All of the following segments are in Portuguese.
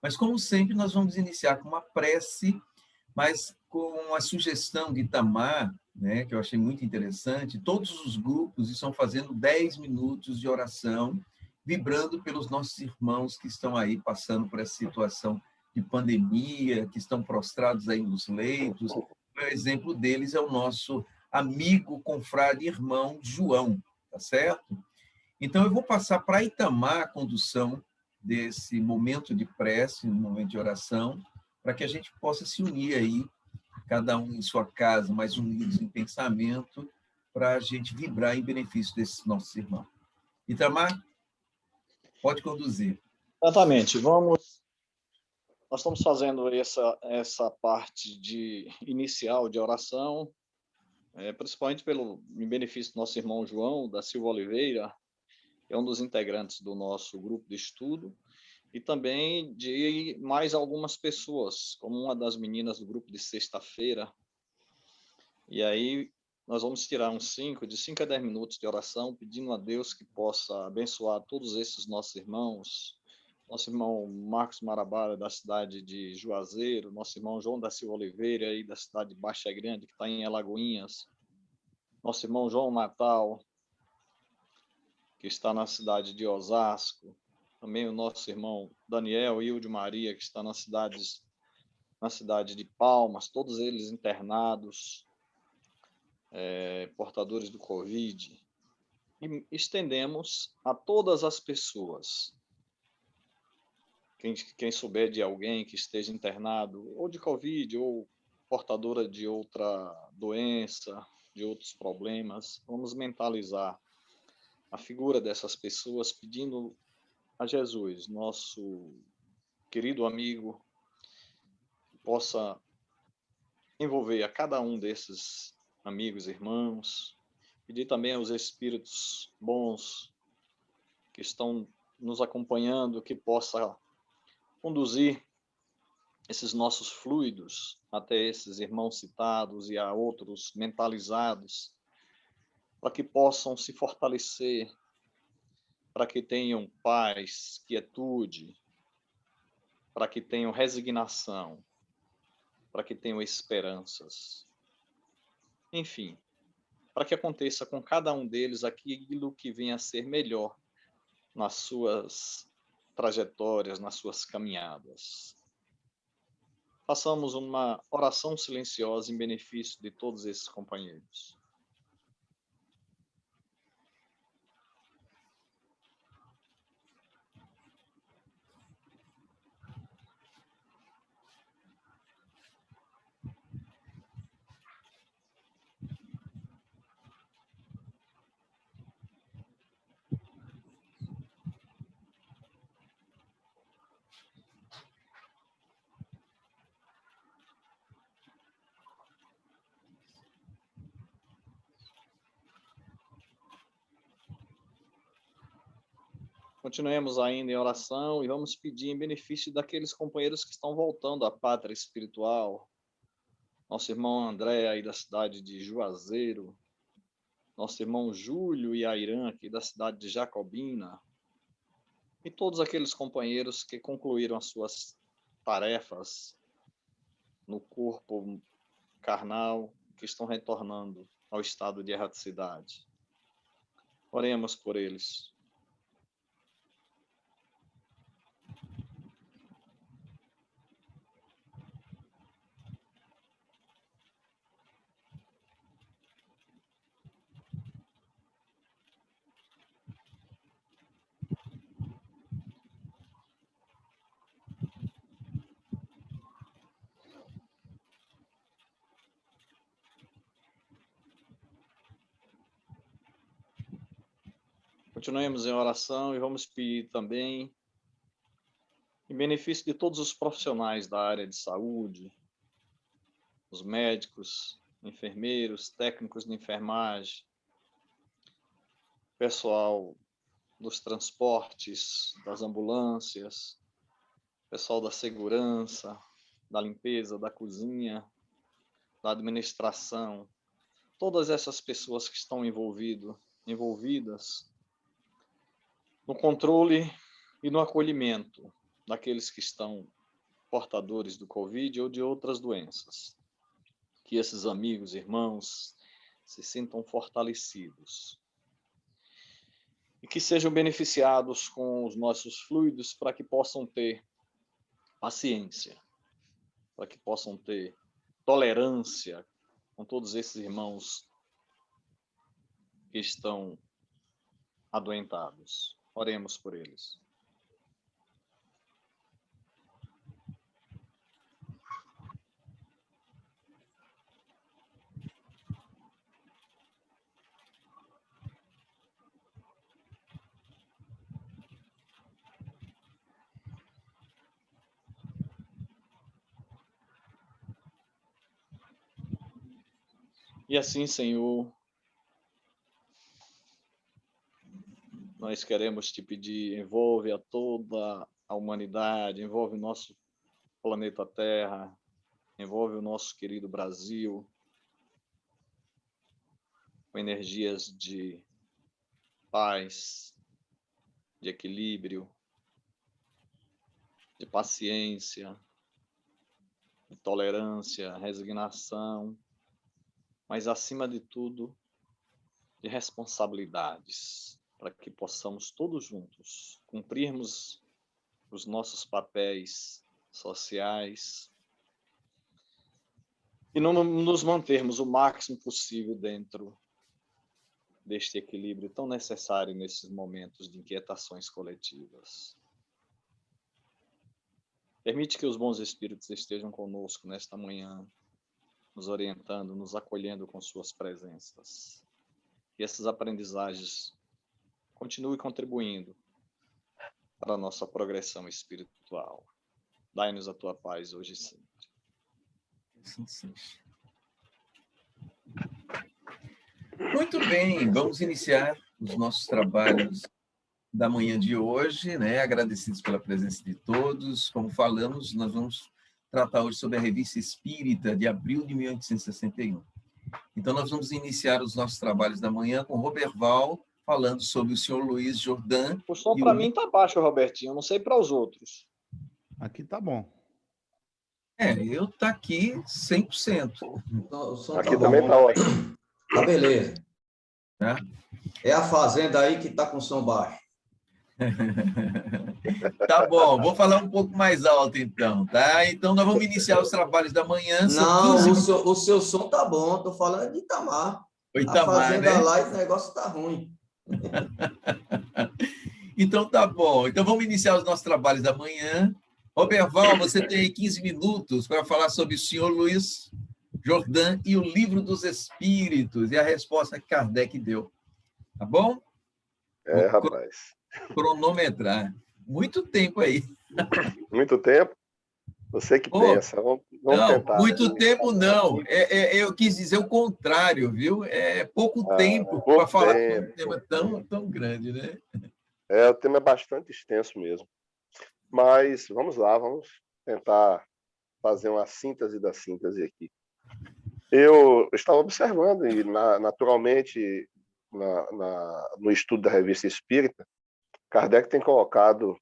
Mas, como sempre, nós vamos iniciar com uma prece, mas com a sugestão de Itamar, né, que eu achei muito interessante, todos os grupos estão fazendo 10 minutos de oração, vibrando pelos nossos irmãos que estão aí passando por essa situação de pandemia, que estão prostrados aí nos leitos. O exemplo deles é o nosso amigo, confrade, irmão João, tá certo? Então, eu vou passar para Itamar a condução desse momento de prece, um momento de oração, para que a gente possa se unir aí, cada um em sua casa, mas unidos em pensamento, para a gente vibrar em benefício desses nossos irmãos. Itamar, pode conduzir. Exatamente. Nós estamos fazendo essa parte inicial de oração, principalmente em benefício do nosso irmão João da Silva Oliveira, que é um dos integrantes do nosso grupo de estudo, e também de mais algumas pessoas, como uma das meninas do grupo de sexta-feira. E aí nós vamos tirar de 5 a 10 minutos de oração, pedindo a Deus que possa abençoar todos esses nossos irmãos, nosso irmão Marcos Marabara, da cidade de Juazeiro, nosso irmão João da Silva Oliveira, aí da cidade de Baixa Grande, que está em Alagoinhas, nosso irmão João Natal, que está na cidade de Osasco, também o nosso irmão Daniel Hilde Maria, que está na cidade de Palmas, todos eles internados, portadores do Covid, e estendemos a todas as pessoas. Quem souber de alguém que esteja internado, ou de Covid, ou portadora de outra doença, de outros problemas, vamos mentalizar a figura dessas pessoas, pedindo a Jesus, nosso querido amigo, que possa envolver a cada um desses amigos, irmãos, pedir também aos espíritos bons que estão nos acompanhando, que possa conduzir esses nossos fluidos até esses irmãos citados e a outros mentalizados, para que possam se fortalecer, para que tenham paz, quietude, para que tenham resignação, para que tenham esperanças. Enfim, para que aconteça com cada um deles aquilo que venha a ser melhor nas suas trajetórias, nas suas caminhadas. Façamos uma oração silenciosa em benefício de todos esses companheiros. Continuemos ainda em oração e vamos pedir em benefício daqueles companheiros que estão voltando à pátria espiritual. Nosso irmão André, aí da cidade de Juazeiro. Nosso irmão Júlio e Airã, aqui da cidade de Jacobina. E todos aqueles companheiros que concluíram as suas tarefas no corpo carnal, que estão retornando ao estado de erraticidade. Oremos por eles. Continuemos em oração e vamos pedir também em benefício de todos os profissionais da área de saúde, os médicos, enfermeiros, técnicos de enfermagem, pessoal dos transportes, das ambulâncias, pessoal da segurança, da limpeza, da cozinha, da administração, todas essas pessoas que estão envolvidas no controle e no acolhimento daqueles que estão portadores do Covid ou de outras doenças. Que esses amigos, irmãos, se sintam fortalecidos e que sejam beneficiados com os nossos fluidos para que possam ter paciência, para que possam ter tolerância com todos esses irmãos que estão adoentados. Oremos por eles. E assim, Senhor, nós queremos te pedir, envolve a toda a humanidade, envolve o nosso planeta Terra, envolve o nosso querido Brasil, com energias de paz, de equilíbrio, de paciência, de tolerância, resignação, mas acima de tudo, de responsabilidades, para que possamos todos juntos cumprirmos os nossos papéis sociais e não nos mantermos o máximo possível dentro deste equilíbrio tão necessário nesses momentos de inquietações coletivas. Permite que os bons espíritos estejam conosco nesta manhã, nos orientando, nos acolhendo com suas presenças. E essas aprendizagens continuem contribuindo para a nossa progressão espiritual. Dai-nos a tua paz hoje e sempre. Assim seja. Muito bem, vamos iniciar os nossos trabalhos da manhã de hoje, né? Agradecidos pela presença de todos. Como falamos, nós vamos tratar hoje sobre a Revista Espírita de abril de 1861. Então, nós vamos iniciar os nossos trabalhos da manhã com Roberval, falando sobre o senhor Luiz Jordan. O som para mim está baixo, Robertinho, não sei para os outros. Aqui tá bom. Eu tá aqui 100%. O som Aqui tá também bom. tá ótimo. Tá beleza. Tá? É a fazenda aí que tá com som baixo. Tá bom, vou falar um pouco mais alto então, tá? Então nós vamos iniciar os trabalhos da manhã. Não, o seu som tá bom. Tô falando de Itamar. Itamar, a fazenda, né? lá, o negócio tá ruim. Então tá bom. Então vamos iniciar os nossos trabalhos da manhã. Roberval, você tem aí 15 minutos para falar sobre o senhor Luiz Jordan e o Livro dos Espíritos e a resposta que Kardec deu. Tá bom? Rapaz. Cronometrar. Muito tempo aí. Muito tempo? Você que pensa. Vamos não, tentar. Muito tempo não. Eu quis dizer o contrário, viu? É pouco tempo para falar sobre um tema tão grande, né? O tema é bastante extenso mesmo. Mas vamos lá, vamos tentar fazer uma síntese da síntese aqui. Eu estava observando, e naturalmente, no estudo da Revista Espírita, Kardec tem colocado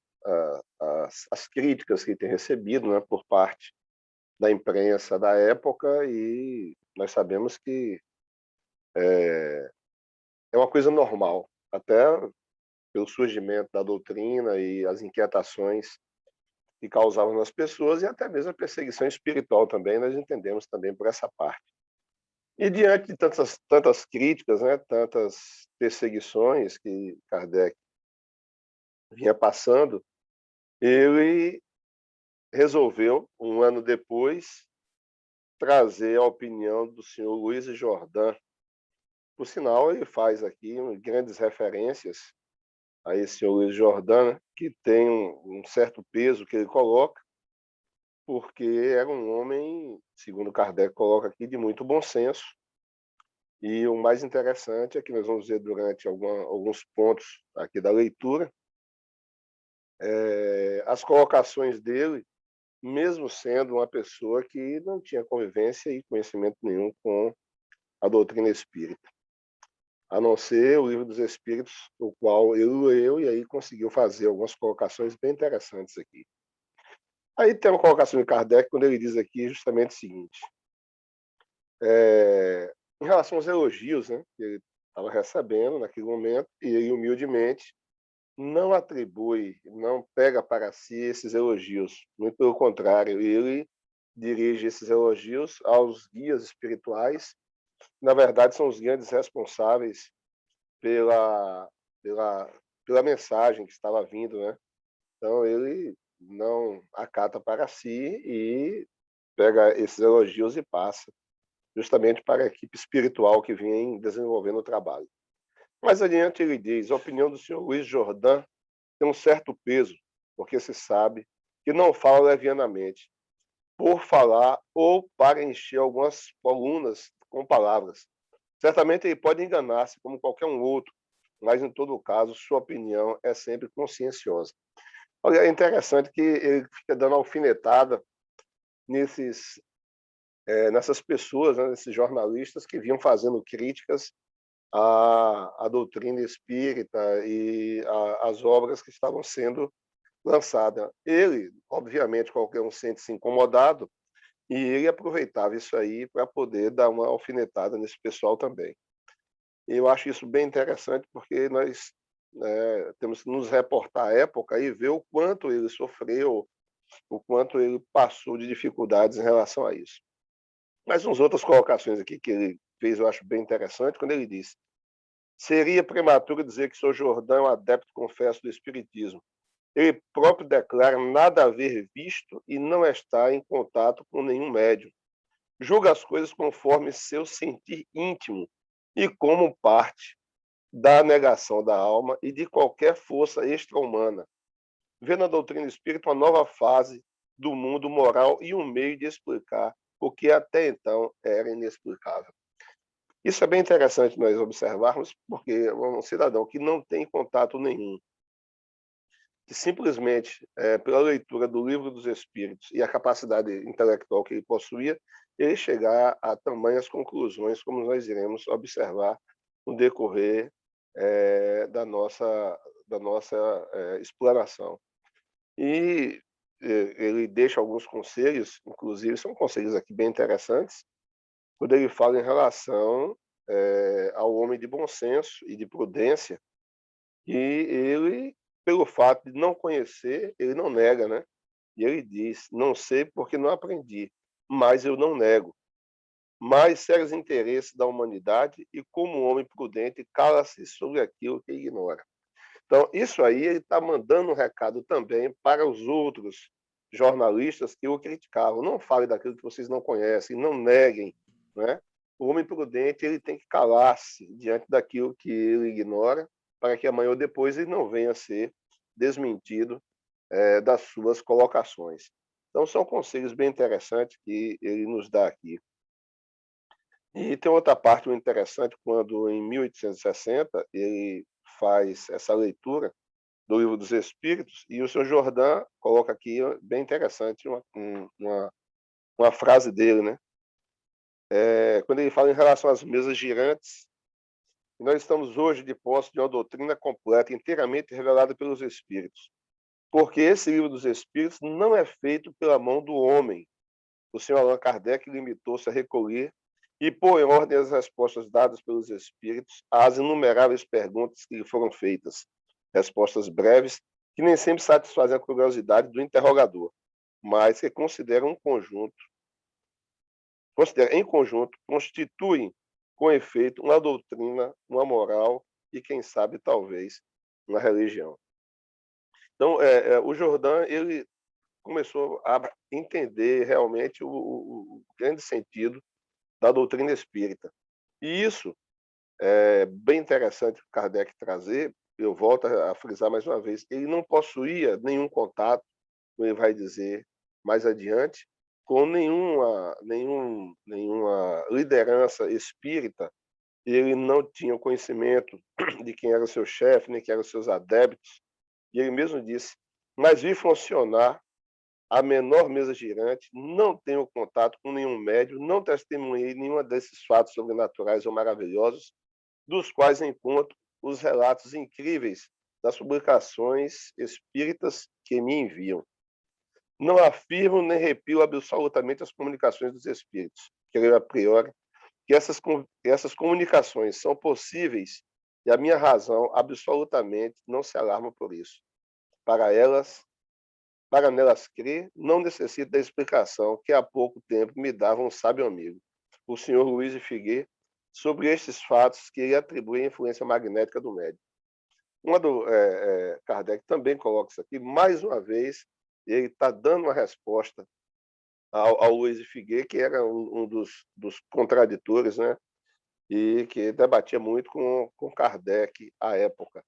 as críticas que tem recebido, né, por parte da imprensa da época, e nós sabemos que é uma coisa normal, até pelo surgimento da doutrina e as inquietações que causavam nas pessoas, e até mesmo a perseguição espiritual também, nós entendemos também por essa parte. E diante de tantas críticas, né, tantas perseguições que Kardec vinha passando, ele resolveu, um ano depois, trazer a opinião do senhor Luiz Jordan. Por sinal, ele faz aqui grandes referências a esse senhor Luiz Jordan, que tem um certo peso que ele coloca, porque era um homem, segundo Kardec coloca aqui, de muito bom senso. E o mais interessante é que nós vamos ver durante alguns pontos aqui da leitura, as colocações dele, mesmo sendo uma pessoa que não tinha convivência e conhecimento nenhum com a doutrina espírita, a não ser o Livro dos Espíritos, o qual ele leu e aí conseguiu fazer algumas colocações bem interessantes aqui. Aí tem uma colocação de Kardec, quando ele diz aqui justamente o seguinte, em relação aos elogios, né, que ele estava recebendo naquele momento, e ele humildemente não atribui, não pega para si esses elogios. Muito pelo contrário, ele dirige esses elogios aos guias espirituais. Na verdade, são os grandes responsáveis pela, pela, pela mensagem que estava vindo, né? Então, ele não acata para si e pega esses elogios e passa, justamente para a equipe espiritual que vem desenvolvendo o trabalho. Mais adiante ele diz, a opinião do senhor Luiz Jordan tem um certo peso, porque se sabe que não fala levianamente, por falar ou para encher algumas colunas com palavras. Certamente ele pode enganar-se como qualquer um outro, mas em todo caso sua opinião é sempre conscienciosa. Olha, é interessante que ele fica dando alfinetada nessas pessoas, né, nesses jornalistas que vinham fazendo críticas à doutrina espírita e às obras que estavam sendo lançadas. Ele, obviamente, qualquer um sente-se incomodado, e ele aproveitava isso aí para poder dar uma alfinetada nesse pessoal também. E eu acho isso bem interessante, porque nós temos que nos reportar à época e ver o quanto ele sofreu, o quanto ele passou de dificuldades em relação a isso. Mas umas outras colocações aqui que ele fez eu acho bem interessante, quando ele disse: seria prematuro dizer que Sr. Jordão é um adepto, confesso, do Espiritismo. Ele próprio declara nada haver visto e não está em contato com nenhum médium. Julga as coisas conforme seu sentir íntimo e como parte da negação da alma e de qualquer força extra-humana. Vê na doutrina espírita uma nova fase do mundo moral e um meio de explicar o que até então era inexplicável. Isso é bem interessante nós observarmos, porque um cidadão que não tem contato nenhum, que simplesmente, pela leitura do Livro dos Espíritos e a capacidade intelectual que ele possuía, ele chegar a tamanhas conclusões, como nós iremos observar no decorrer da nossa explanação. E ele deixa alguns conselhos, inclusive são conselhos aqui bem interessantes, quando ele fala em relação ao homem de bom senso e de prudência, e ele, pelo fato de não conhecer, ele não nega, né? E ele diz, não sei porque não aprendi, mas eu não nego. Mais sérios interesses da humanidade e como homem prudente cala-se sobre aquilo que ignora. Então, isso aí ele está mandando um recado também para os outros jornalistas que o criticavam. Não fale daquilo que vocês não conhecem, não neguem, né? O homem prudente ele tem que calar-se diante daquilo que ele ignora, para que amanhã ou depois ele não venha a ser desmentido das suas colocações. Então, são conselhos bem interessantes que ele nos dá aqui. E tem outra parte muito interessante, quando em 1860 ele faz essa leitura do Livro dos Espíritos, e o senhor Jordan coloca aqui, bem interessante, uma frase dele, né? Quando ele fala em relação às mesas girantes, nós estamos hoje de posse de uma doutrina completa, inteiramente revelada pelos Espíritos, porque esse Livro dos Espíritos não é feito pela mão do homem. O senhor Allan Kardec limitou-se a recolher e pôr em ordem as respostas dadas pelos Espíritos às inumeráveis perguntas que lhe foram feitas. Respostas breves, que nem sempre satisfazem a curiosidade do interrogador, mas que consideram em conjunto, constituem, com efeito, uma doutrina, uma moral e, quem sabe, talvez, uma religião. Então, o Jordan, ele começou a entender realmente o grande sentido da doutrina espírita. E isso é bem interessante o Kardec trazer, eu volto a frisar mais uma vez, ele não possuía nenhum contato, como ele vai dizer mais adiante, com nenhuma liderança espírita, ele não tinha conhecimento de quem era o seu chefe, nem quem eram os seus adeptos, e ele mesmo disse, mas vi funcionar a menor mesa girante, não tenho contato com nenhum médium, não testemunhei nenhum desses fatos sobrenaturais ou maravilhosos, dos quais encontro os relatos incríveis das publicações espíritas que me enviam. Não afirmo nem repilo absolutamente as comunicações dos espíritos. Creio a priori que essas comunicações são possíveis e a minha razão absolutamente não se alarma por isso. Para nelas crer, não necessito da explicação que há pouco tempo me dava um sábio amigo, o senhor Luiz de Figueiredo, sobre estes fatos que ele atribui à influência magnética do médium. Kardec também coloca isso aqui, mais uma vez, ele está dando uma resposta ao Luiz de Figueiredo, que era um dos contraditores, né? E que debatia muito com Kardec à época.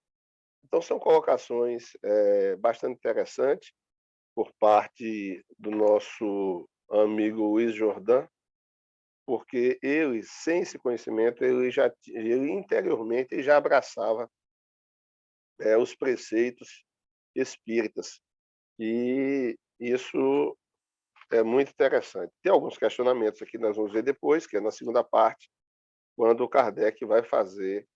Então, são colocações bastante interessantes por parte do nosso amigo Luiz Jordan, porque ele, sem esse conhecimento, ele interiormente já abraçava os preceitos espíritas. E isso é muito interessante. Tem alguns questionamentos aqui, nós vamos ver depois, que é na segunda parte, quando o Kardec vai fazer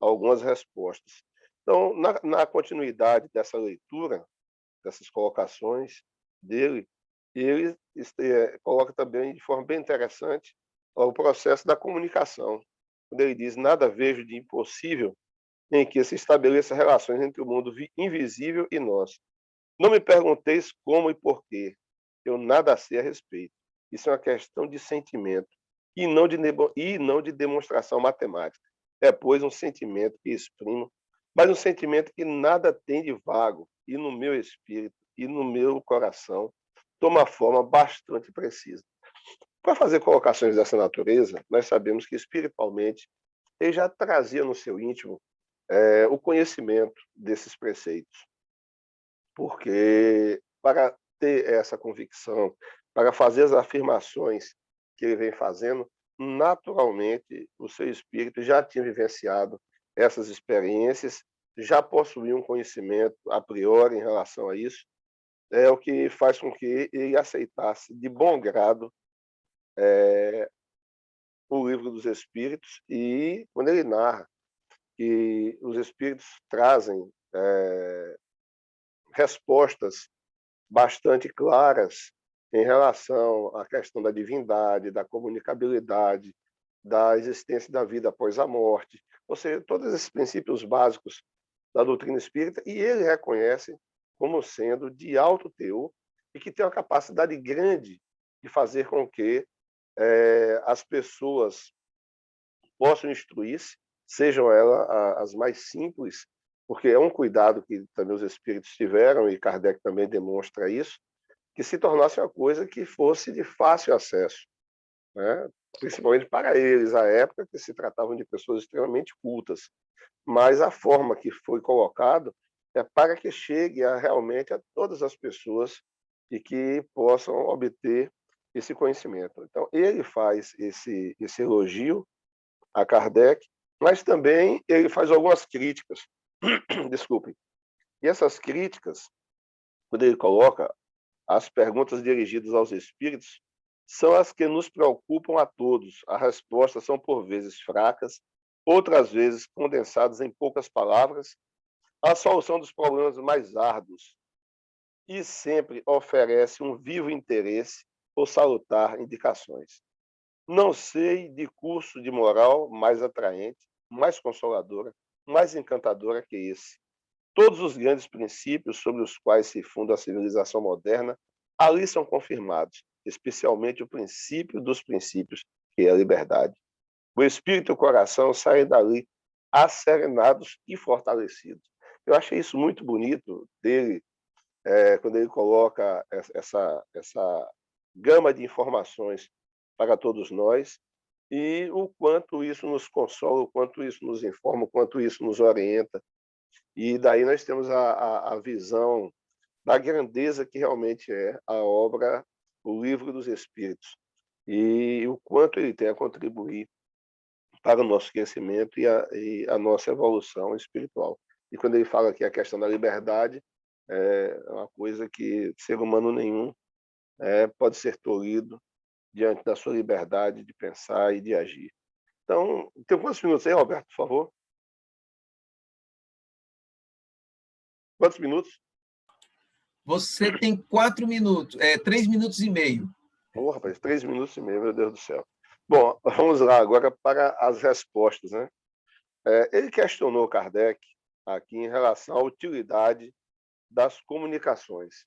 algumas respostas. Então, na continuidade dessa leitura, dessas colocações dele, ele coloca também de forma bem interessante o processo da comunicação, quando ele diz: nada vejo de impossível em que se estabeleça relações entre o mundo invisível e nós. Não me pergunteis como e porquê, eu nada sei a respeito. Isso é uma questão de sentimento e não de demonstração matemática. É, pois, um sentimento que exprimo, mas um sentimento que nada tem de vago, e no meu espírito e no meu coração toma forma bastante precisa. Para fazer colocações dessa natureza, nós sabemos que espiritualmente ele já trazia no seu íntimo o conhecimento desses preceitos, porque para ter essa convicção, para fazer as afirmações que ele vem fazendo, naturalmente o seu espírito já tinha vivenciado essas experiências, já possuía um conhecimento a priori em relação a isso, é o que faz com que ele aceitasse de bom grado o Livro dos Espíritos. E quando ele narra que os espíritos trazem respostas bastante claras em relação à questão da divindade, da comunicabilidade, da existência da vida após a morte, ou seja, todos esses princípios básicos da doutrina espírita, e ele reconhece como sendo de alto teor e que tem uma capacidade grande de fazer com que as pessoas possam instruir-se, sejam elas as mais simples, porque é um cuidado que também os espíritos tiveram, e Kardec também demonstra isso, que se tornasse uma coisa que fosse de fácil acesso, né? Principalmente para eles, à época, que se tratavam de pessoas extremamente cultas. Mas a forma que foi colocado é para que chegue realmente a todas as pessoas e que possam obter esse conhecimento. Então, ele faz esse elogio a Kardec, mas também ele faz algumas críticas. Desculpem. E essas críticas, quando ele coloca as perguntas dirigidas aos espíritos, são as que nos preocupam a todos. As respostas são por vezes fracas, outras vezes condensadas em poucas palavras, a solução dos problemas mais árduos, e sempre oferece um vivo interesse por salutar indicações. Não sei de curso de moral mais atraente, mais consoladora, mais encantadora que esse. Todos os grandes princípios sobre os quais se funda a civilização moderna ali são confirmados, especialmente o princípio dos princípios, que é a liberdade. O espírito e o coração saem dali asserenados e fortalecidos. Eu achei isso muito bonito dele, quando ele coloca essa gama de informações para todos nós, e o quanto isso nos consola, o quanto isso nos informa, o quanto isso nos orienta. E daí nós temos a visão da grandeza que realmente é a obra, o Livro dos Espíritos, e o quanto ele tem a contribuir para o nosso crescimento e a nossa evolução espiritual. E quando ele fala aqui a questão da liberdade, é uma coisa que ser humano nenhum pode ser tolhido diante da sua liberdade de pensar e de agir. Então, tem quantos minutos aí, Roberto, por favor? Quantos minutos? Você tem 4 minutos, 3 minutos e meio. Rapaz, 3 minutos e meio, meu Deus do céu. Bom, vamos lá agora para as respostas, né? Ele questionou Kardec aqui em relação à utilidade das comunicações.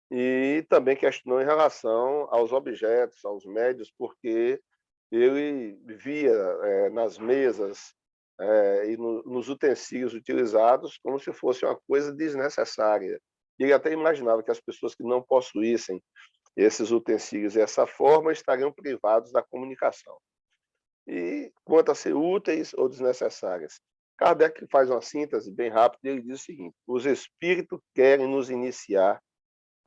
E também questionou em relação aos objetos, aos médios, porque ele via nas mesas e nos utensílios utilizados como se fosse uma coisa desnecessária. E ele até imaginava que as pessoas que não possuíssem esses utensílios dessa forma estariam privados da comunicação. E quanto a ser úteis ou desnecessárias, Kardec faz uma síntese bem rápida e ele diz o seguinte: os espíritos querem nos iniciar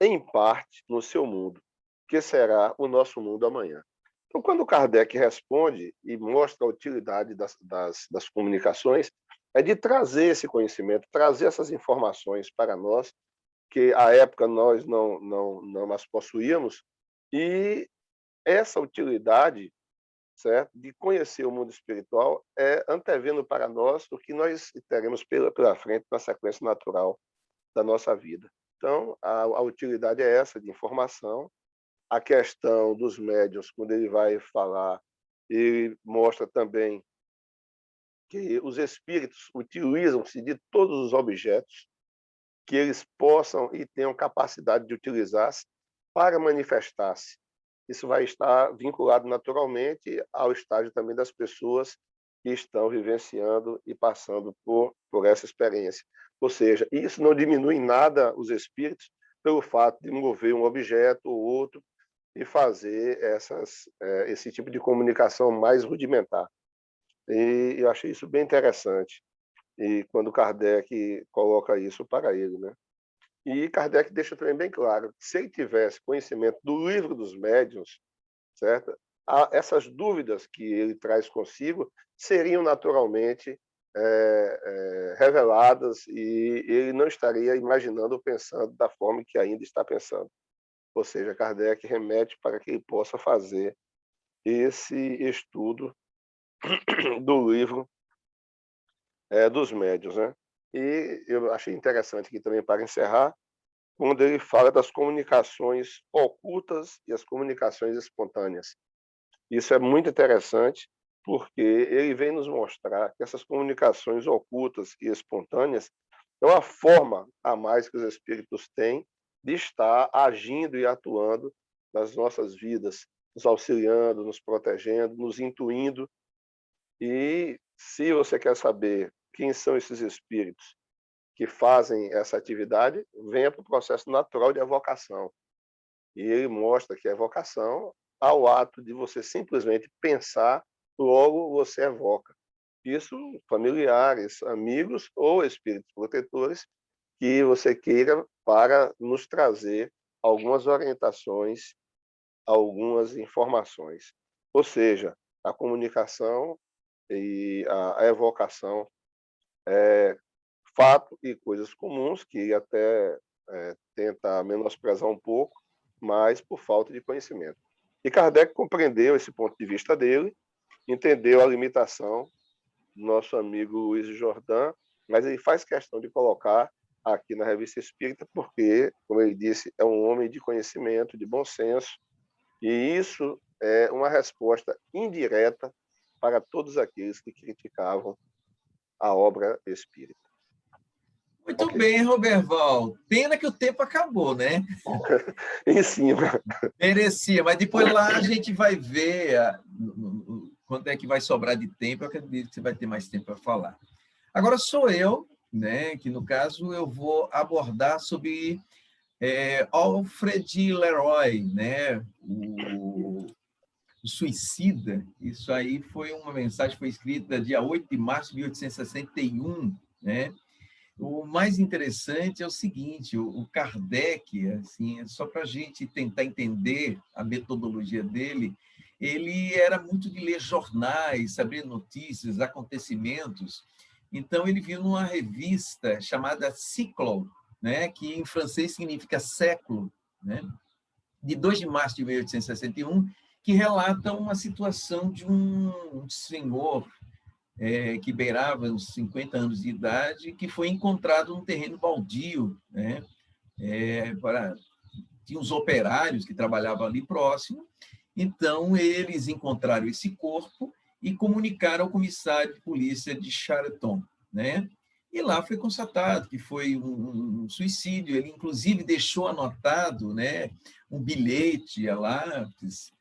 em parte no seu mundo, que será o nosso mundo amanhã. Então, quando Kardec responde e mostra a utilidade das comunicações, é de trazer esse conhecimento, trazer essas informações para nós, que à época nós não as possuíamos, e essa utilidade, certo, de conhecer o mundo espiritual é antevendo para nós o que nós teremos pela frente na sequência natural da nossa vida. Então, a utilidade é essa, de informação. A questão dos médiuns, quando ele vai falar, ele mostra também que os espíritos utilizam-se de todos os objetos que eles possam e tenham capacidade de utilizar para manifestar-se. Isso vai estar vinculado naturalmente ao estágio também das pessoas que estão vivenciando e passando por essa experiência. Ou seja, isso não diminui em nada os espíritos pelo fato de mover um objeto ou outro e fazer esse tipo de comunicação mais rudimentar. E eu achei isso bem interessante. E quando Kardec coloca isso para ele, né? E Kardec deixa também bem claro que se ele tivesse conhecimento do livro dos médiuns, certo? Essas dúvidas que ele traz consigo seriam naturalmente reveladas e ele não estaria imaginando ou pensando da forma que ainda está pensando. Ou seja, Kardec remete para que ele possa fazer esse estudo do livro dos médiuns, né? E eu achei interessante aqui também, para encerrar, quando ele fala das comunicações ocultas e as comunicações espontâneas. Isso é muito interessante, porque ele vem nos mostrar que essas comunicações ocultas e espontâneas é uma forma a mais que os espíritos têm de estar agindo e atuando nas nossas vidas, nos auxiliando, nos protegendo, nos intuindo. E se você quer saber quem são esses espíritos que fazem essa atividade, venha para o processo natural de evocação. E ele mostra que a evocação, ao ato de você simplesmente pensar, logo você evoca. Isso, familiares, amigos ou espíritos protetores que você queira para nos trazer algumas orientações, algumas informações. Ou seja, a comunicação e a evocação é fato e coisas comuns que até tenta menosprezar um pouco, mas por falta de conhecimento. E Kardec compreendeu esse ponto de vista dele, entendeu a limitação do nosso amigo Luiz Jordan, mas ele faz questão de colocar aqui na Revista Espírita, porque, como ele disse, é um homem de conhecimento, de bom senso, e isso é uma resposta indireta para todos aqueles que criticavam a obra espírita. Muito bem, Roberval. Pena que o tempo acabou, né? Em cima. Merecia, mas depois lá a gente vai ver quando é que vai sobrar de tempo. Eu acredito que você vai ter mais tempo para falar. Agora sou eu, né? Que no caso eu vou abordar sobre Alfred Leroy, né? O suicida. Isso aí foi uma mensagem, foi escrita dia 8 de março de 1861, né? O mais interessante é o seguinte, o Kardec, assim, só para a gente tentar entender a metodologia dele, ele era muito de ler jornais, saber notícias, acontecimentos. Então, ele viu numa revista chamada Cyclo, né, que em francês significa século, né, de 2 de março de 1861, que relata uma situação de um senhor que beirava os 50 anos de idade, que foi encontrado num terreno baldio, né, tinha uns operários que trabalhavam ali próximo, então eles encontraram esse corpo e comunicaram ao comissário de polícia de Charenton, né? E lá foi constatado que foi um suicídio. Ele, inclusive, deixou anotado, né, um bilhete a lápis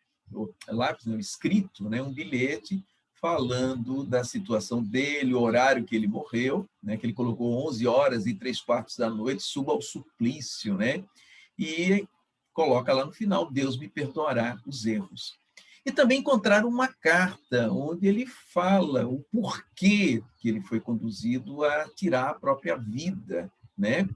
não, escrito, né, um bilhete falando da situação dele, o horário que ele morreu, né, que ele colocou 11h03 da noite, suba ao suplício, né? E coloca lá no final, Deus me perdoará os erros. E também encontraram uma carta onde ele fala o porquê que ele foi conduzido a tirar a própria vida, né?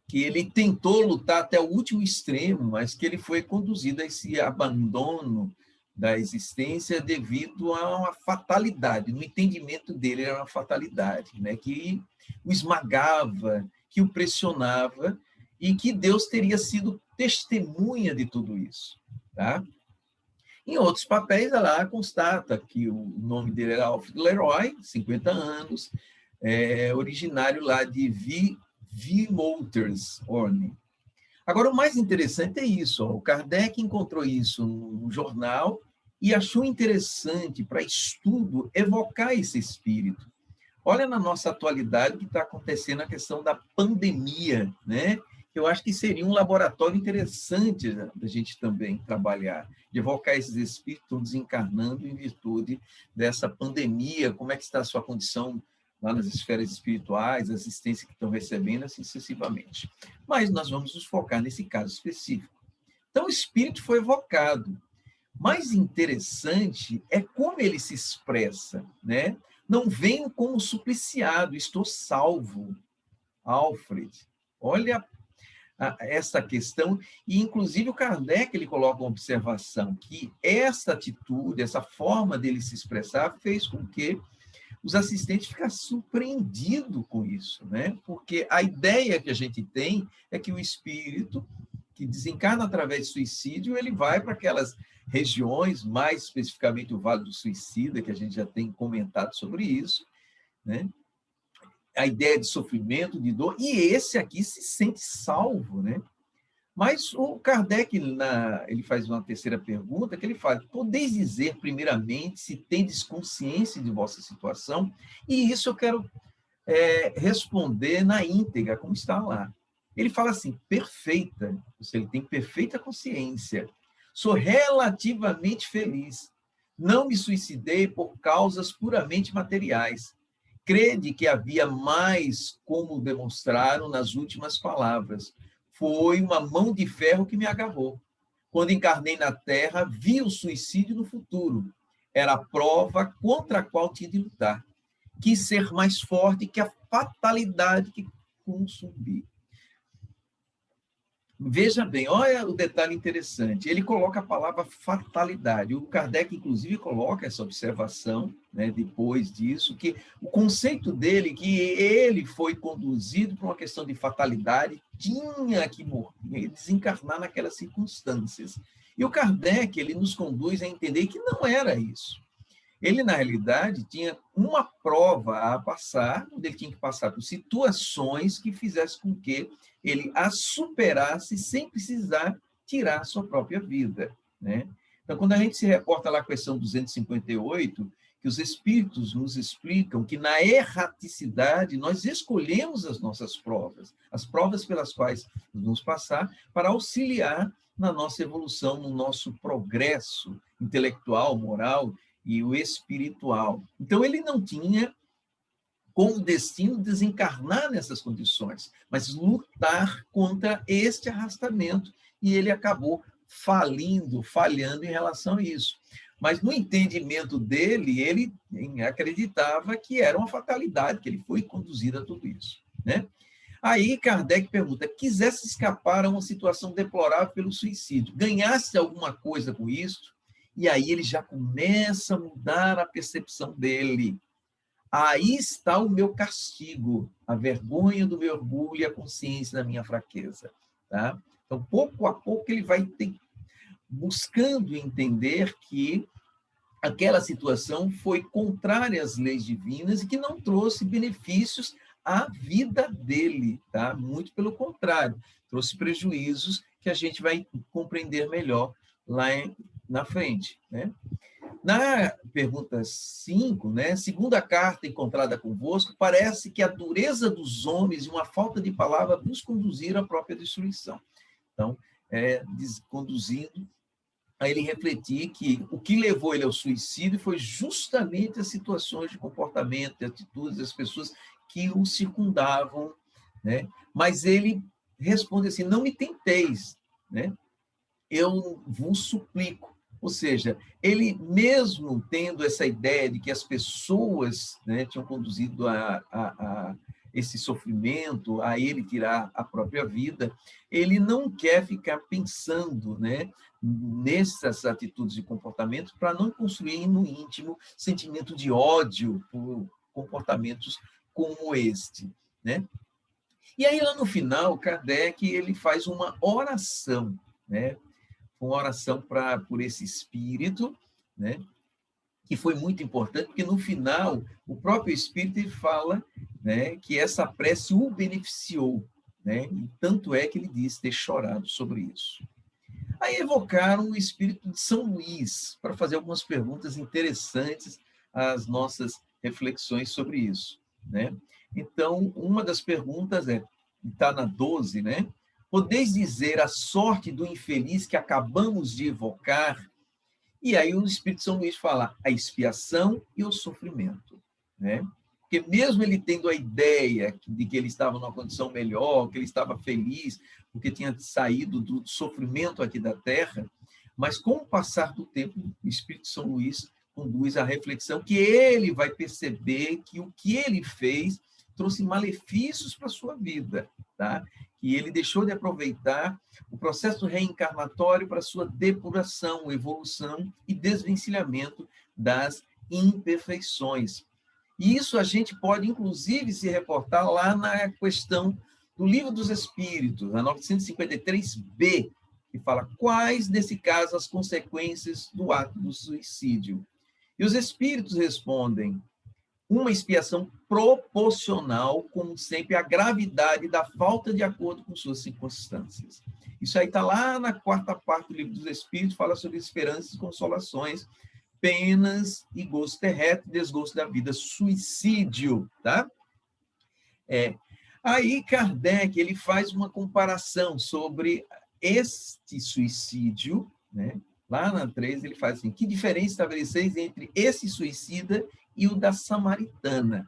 Que ele tentou lutar até o último extremo, mas que ele foi conduzido a esse abandono da existência devido a uma fatalidade. No entendimento dele, era uma fatalidade, né? Que o esmagava, que o pressionava, e que Deus teria sido testemunha de tudo isso, tá? Em outros papéis, ela constata que o nome dele era Alfred Leroy, 50 anos, originário lá de Vimouters, Orne. Agora, o mais interessante é isso, o Kardec encontrou isso no jornal e achou interessante, para estudo, evocar esse espírito. Olha na nossa atualidade o que está acontecendo a questão da pandemia, né? Eu acho que seria um laboratório interessante da gente também trabalhar, de evocar esses espíritos que estão desencarnando em virtude dessa pandemia, como é que está a sua condição lá nas esferas espirituais, a assistência que estão recebendo, assim sucessivamente. Mas nós vamos nos focar nesse caso específico. Então, o espírito foi evocado. Mais interessante é como ele se expressa, né? Não venho como supliciado, estou salvo. Alfred, olha essa questão, e inclusive o Kardec ele coloca uma observação que essa atitude, essa forma dele se expressar fez com que os assistentes ficassem surpreendidos com isso, né? Porque a ideia que a gente tem é que o espírito que desencarna através de suicídio, ele vai para aquelas regiões, mais especificamente o Vale do Suicida, que a gente já tem comentado sobre isso, né? A ideia de sofrimento, de dor, e esse aqui se sente salvo, né? Mas o Kardec, ele faz uma terceira pergunta, que ele fala: podeis dizer, primeiramente, se tendes consciência de vossa situação? E isso eu quero responder na íntegra, como está lá. Ele fala assim: perfeita, ou seja, ele tem perfeita consciência. Sou relativamente feliz. Não me suicidei por causas puramente materiais. Crede que havia mais, como demonstraram nas últimas palavras. Foi uma mão de ferro que me agarrou. Quando encarnei na Terra, vi o suicídio no futuro. Era a prova contra a qual tinha de lutar. Quis ser mais forte que a fatalidade que consumi. Veja bem, olha o detalhe interessante. Ele coloca a palavra fatalidade. O Kardec, inclusive, coloca essa observação, né, depois disso, que o conceito dele, que ele foi conduzido por uma questão de fatalidade, tinha que morrer, desencarnar naquelas circunstâncias. E o Kardec, ele nos conduz a entender que não era isso. Ele, na realidade, tinha uma prova a passar, onde ele tinha que passar por situações que fizessem com que ele a superasse sem precisar tirar a sua própria vida, né? Então, quando a gente se reporta lá à questão 258, que os espíritos nos explicam que na erraticidade nós escolhemos as nossas provas, as provas pelas quais vamos passar para auxiliar na nossa evolução, no nosso progresso intelectual, moral e o espiritual. Então, ele não tinha como destino desencarnar nessas condições, mas lutar contra este arrastamento, e ele acabou falhando em relação a isso. Mas no entendimento dele, ele acreditava que era uma fatalidade, que ele foi conduzido a tudo isso, né? Aí Kardec pergunta: quisesse escapar a uma situação deplorável pelo suicídio, ganhasse alguma coisa com isso? E aí ele já começa a mudar a percepção dele. Aí está o meu castigo, a vergonha do meu orgulho e a consciência da minha fraqueza. Tá? Então, pouco a pouco, ele vai buscando entender que aquela situação foi contrária às leis divinas e que não trouxe benefícios a vida dele, tá? Muito pelo contrário, trouxe prejuízos que a gente vai compreender melhor na frente, né? Na pergunta 5, né, segundo a carta encontrada convosco, parece que a dureza dos homens e uma falta de palavra nos conduziram à própria destruição. Então, conduzindo a ele refletir que o que levou ele ao suicídio foi justamente as situações de comportamento, de atitudes das pessoas que o circundavam, né? Mas ele responde assim: não me tenteis, né? Eu vos suplico. Ou seja, ele mesmo tendo essa ideia de que as pessoas, né, tinham conduzido a esse sofrimento, a ele tirar a própria vida, ele não quer ficar pensando, né, nessas atitudes e comportamentos para não construir no íntimo sentimento de ódio por comportamentos como este, né? E aí, lá no final, Kardec ele faz uma oração, né? Uma oração por esse espírito, né? Que foi muito importante, porque no final o próprio espírito ele fala, né, que essa prece o beneficiou, né? E tanto é que ele diz ter chorado sobre isso. Aí evocaram o espírito de São Luís para fazer algumas perguntas interessantes às nossas reflexões sobre isso, né? Então, uma das perguntas está na 12, né? Podeis dizer a sorte do infeliz que acabamos de evocar? E aí o Espírito São Luís fala a expiação e o sofrimento, né? Porque mesmo ele tendo a ideia de que ele estava numa condição melhor, que ele estava feliz, porque tinha saído do sofrimento aqui da Terra, mas com o passar do tempo, o Espírito São Luís conduz à reflexão que ele vai perceber que o que ele fez trouxe malefícios para a sua vida, tá? Que ele deixou de aproveitar o processo reencarnatório para sua depuração, evolução e desvencilhamento das imperfeições. E isso a gente pode, inclusive, se reportar lá na questão do Livro dos Espíritos, na 953b, que fala quais, nesse caso, as consequências do ato do suicídio. E os espíritos respondem: uma expiação proporcional, como sempre, à gravidade da falta de acordo com suas circunstâncias. Isso aí está lá na 4ª parte do Livro dos Espíritos, fala sobre esperanças e consolações, penas e gozo terrestre, desgosto da vida, suicídio, tá? Aí Kardec ele faz uma comparação sobre este suicídio, né? Lá na 3 ele faz assim: que diferença estabeleceis entre esse suicida e o da samaritana?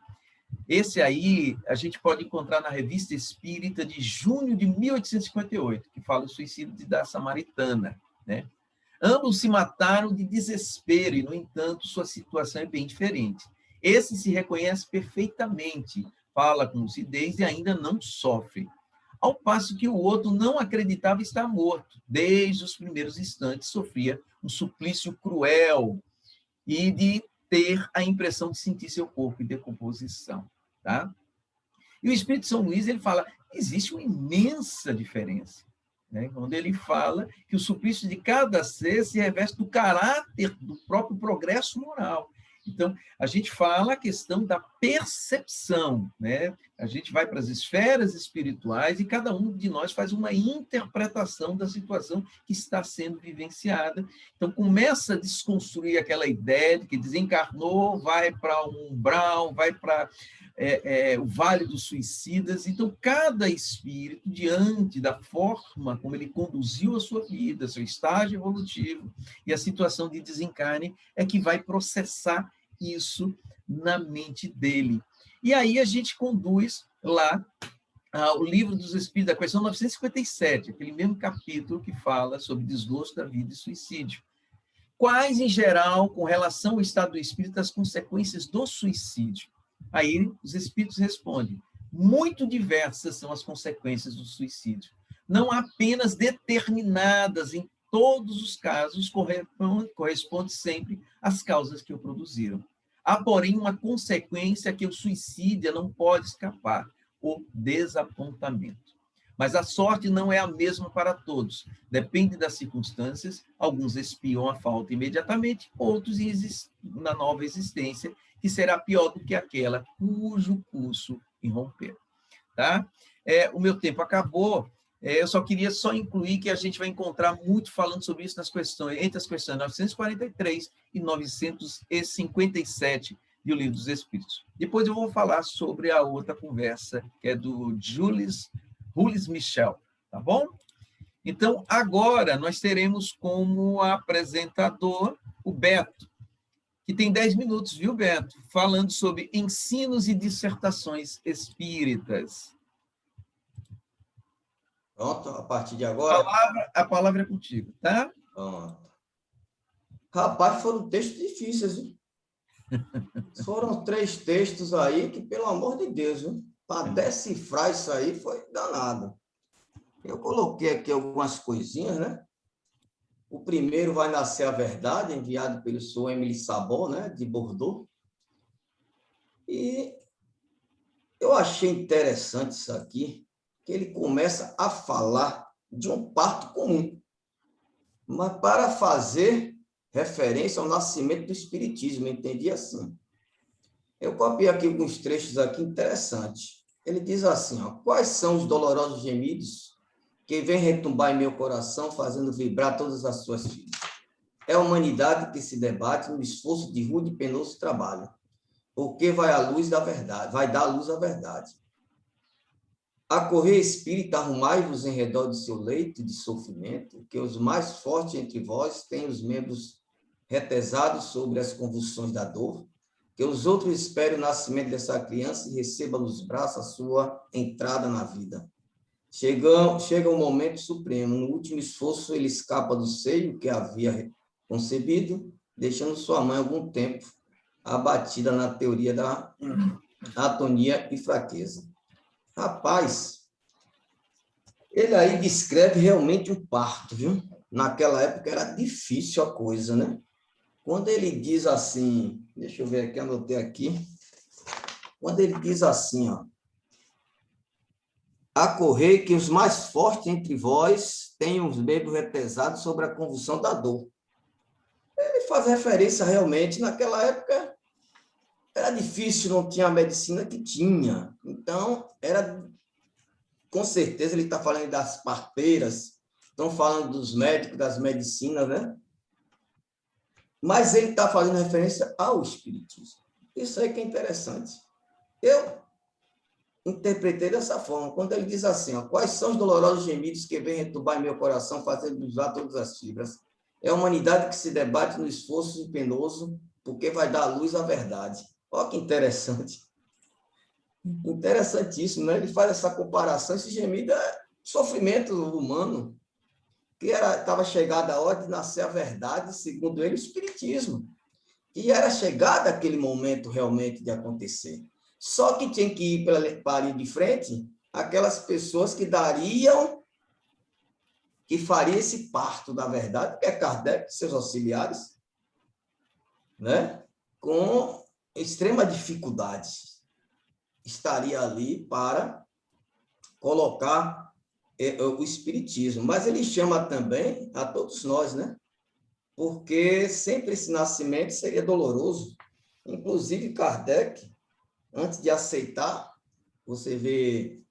Esse aí a gente pode encontrar na Revista Espírita de junho de 1858, que fala o suicídio da samaritana, né? Ambos se mataram de desespero e, no entanto, sua situação é bem diferente. Esse se reconhece perfeitamente, fala com lucidez e ainda não sofre, ao passo que o outro não acreditava estar morto. Desde os primeiros instantes sofria um suplício cruel e de ter a impressão de sentir seu corpo em decomposição, tá? E o Espírito São Luís ele fala: existe uma imensa diferença, né? Quando ele fala que o suplício de cada ser se reveste do caráter do próprio progresso moral. Então, a gente fala a questão da percepção, né? A gente vai para as esferas espirituais e cada um de nós faz uma interpretação da situação que está sendo vivenciada. Então, começa a desconstruir aquela ideia de que desencarnou, vai para um umbral, vai para o Vale dos Suicidas. Então, cada espírito, diante da forma como ele conduziu a sua vida, seu estágio evolutivo e a situação de desencarne, é que vai processar isso na mente dele. E aí a gente conduz lá o Livro dos Espíritos, da questão 957, aquele mesmo capítulo que fala sobre desgosto da vida e suicídio. Quais, em geral, com relação ao estado do espírito, as consequências do suicídio? Aí os espíritos respondem: muito diversas são as consequências do suicídio. Não apenas determinadas em todos os casos, corresponde sempre às causas que o produziram. Há, porém, uma consequência que o suicídio não pode escapar: o desapontamento. Mas a sorte não é a mesma para todos. Depende das circunstâncias. Alguns expiam a falta imediatamente, outros na nova existência, que será pior do que aquela cujo curso irromper. Tá? O meu tempo acabou. Eu só queria incluir que a gente vai encontrar muito falando sobre isso entre as questões 943 e 957 do Livro dos Espíritos. Depois eu vou falar sobre a outra conversa, que é do Jules Michel, tá bom? Então, agora nós teremos como apresentador o Beto, que tem 10 minutos, viu, Beto? Falando sobre ensinos e dissertações espíritas. Pronto, a partir de agora. A palavra é contigo, tá? Pronto. Rapaz, foram textos difíceis, viu? Foram 3 textos aí que, pelo amor de Deus, para decifrar isso aí foi danado. Eu coloquei aqui algumas coisinhas, né? O primeiro vai nascer a verdade, enviado pelo senhor Emile Sabot, né, de Bordeaux. E eu achei interessante isso aqui, que ele começa a falar de um parto comum, mas para fazer referência ao nascimento do Espiritismo, eu entendi assim. Eu copiei aqui alguns trechos aqui interessantes. Ele diz assim, ó, quais são os dolorosos gemidos que vêm retumbar em meu coração, fazendo vibrar todas as suas fibras? É a humanidade que se debate no esforço de rude e penoso trabalho, porque vai à luz da verdade, vai dar à luz à verdade. A correr espírita, arrumai-vos em redor de seu leito de sofrimento, que os mais fortes entre vós têm os membros retesados sobre as convulsões da dor, que os outros esperem o nascimento dessa criança e recebam nos braços a sua entrada na vida. Chega o momento supremo, no último esforço ele escapa do seio que havia concebido, deixando sua mãe algum tempo abatida na teoria da atonia e fraqueza. Rapaz, ele aí descreve realmente um parto, viu? Naquela época era difícil a coisa, né? Quando ele diz assim, deixa eu ver aqui, anotei aqui, quando ele diz assim, ó, a correr que os mais fortes entre vós tenham os membros retesados sobre a convulsão da dor. Ele faz referência realmente, naquela época era difícil, não tinha a medicina que tinha. Então, com certeza ele está falando das parteiras, estão falando dos médicos, das medicinas, né? Mas ele está fazendo referência ao Espiritismo. Isso aí que é interessante. Eu interpretei dessa forma, quando ele diz assim, ó, quais são os dolorosos gemidos que vêm retumbar em meu coração, fazendo vibrar todas as fibras? É a humanidade que se debate no esforço penoso, porque vai dar à luz a verdade. Olha que interessante. Interessantíssimo, né? Ele faz essa comparação, esse gemido é sofrimento humano, que estava chegada a hora de nascer a verdade, segundo ele, o Espiritismo. E era chegada aquele momento realmente de acontecer. Só que tinha que ir para ali de frente aquelas pessoas que fariam esse parto da verdade, que é Kardec e seus auxiliares, né? Com extrema dificuldade. Estaria ali para colocar o Espiritismo. Mas ele chama também a todos nós, né? Porque sempre esse nascimento seria doloroso. Inclusive, Kardec, antes de aceitar, você vê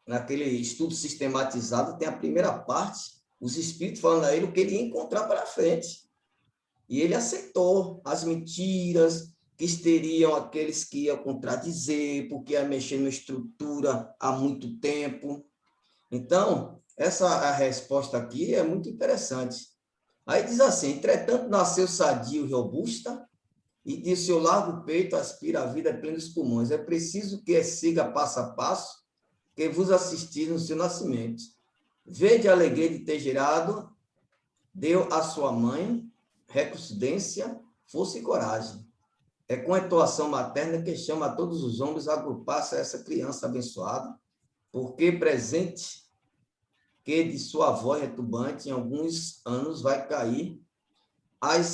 naquele estudo sistematizado, tem a primeira parte, os espíritos falando a ele o que ele ia encontrar para frente. E ele aceitou as mentiras, que teriam aqueles que iam contradizer, porque ia mexer na estrutura há muito tempo. Então, a resposta aqui é muito interessante. Aí diz assim, entretanto, nasceu sadio e robusta, e de seu largo peito aspira a vida plenos pulmões. É preciso que siga passo a passo, que vos assistir no seu nascimento. Vede a alegria de ter gerado, deu à sua mãe reconsciência, força e coragem. É com a atuação materna que chama a todos os homens a agrupar-se a essa criança abençoada, porque presente que de sua voz retumbante em alguns anos vai cair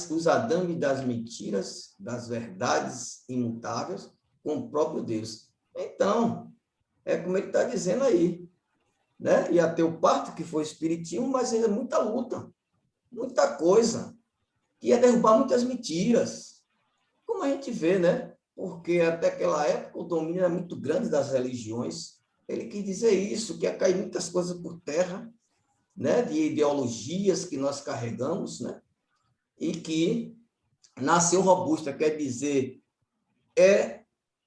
os adames das mentiras, das verdades imutáveis, com o próprio Deus. Então, é como ele está dizendo aí, né? Ia ter o parto, que foi o espiritismo, mas ainda muita luta, muita coisa, que ia derrubar muitas mentiras, como a gente vê, né? porque até aquela época o domínio era muito grande das religiões. Ele quis dizer isso, que ia cair muitas coisas por terra, né, de ideologias que nós carregamos, né, e que nação robusta quer dizer é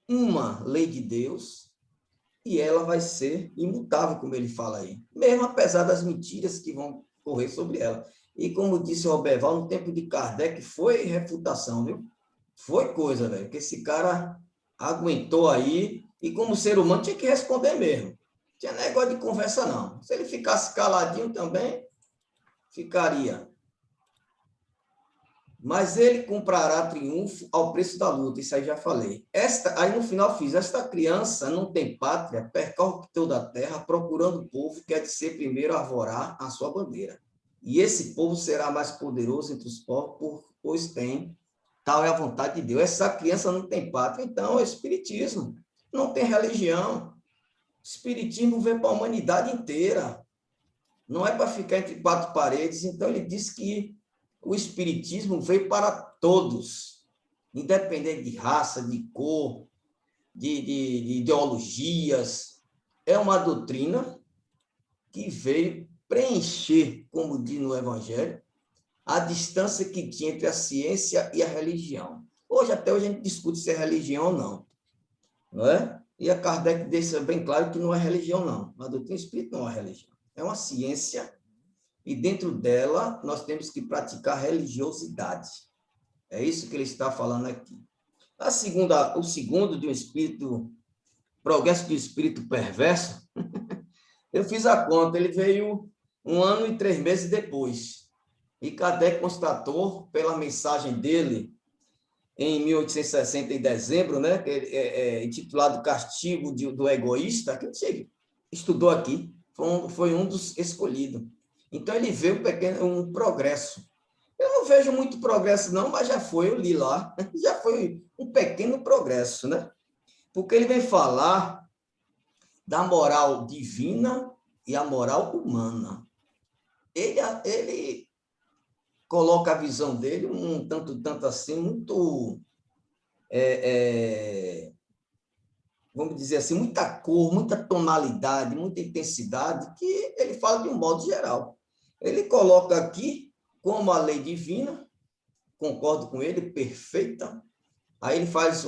uma lei de Deus e ela vai ser imutável, como ele fala aí, mesmo apesar das mentiras que vão correr sobre ela. E como disse o Roberval, no tempo de Kardec foi refutação, viu? Foi coisa, velho, que esse cara aguentou aí e como ser humano tinha que responder mesmo. Tinha negócio de conversa, não. Se ele ficasse caladinho também, ficaria. Mas ele comprará triunfo ao preço da luta, isso aí já falei. Aí no final fiz, esta criança não tem pátria, percorre toda a terra, procurando o povo que é de ser primeiro a arvorar a sua bandeira. E esse povo será mais poderoso entre os povos, pois tem, tal é a vontade de Deus. Essa criança não tem pátria, então é o espiritismo, não tem religião. O espiritismo vem para a humanidade inteira, não é para ficar entre quatro paredes. Então ele diz que o espiritismo veio para todos, independente de raça, de cor, de ideologias. É uma doutrina que veio preencher, como diz no Evangelho, a distância que tinha entre a ciência e a religião. Até hoje a gente discute se é religião ou não é? E a Kardec deixa bem claro que não é religião, não. A doutrina espírita não é religião. É uma ciência e dentro dela nós temos que praticar religiosidade. É isso que ele está falando aqui. O segundo de um espírito, progresso de um espírito perverso, eu fiz a conta, ele veio 1 ano e 3 meses depois. E Kardec constatou, pela mensagem dele, em 1860, em dezembro, né, intitulado Castigo do Egoísta, que a gente estudou aqui, foi um dos escolhidos. Então, ele vê um progresso. Eu não vejo muito progresso, não, mas já foi, eu li lá, já foi um pequeno progresso, né? Porque ele vem falar da moral divina e a moral humana. Ele coloca a visão dele um tanto assim, muito, vamos dizer assim, muita cor, muita tonalidade, muita intensidade, que ele fala de um modo geral. Ele coloca aqui como a lei divina, concordo com ele, perfeita. Aí ele faz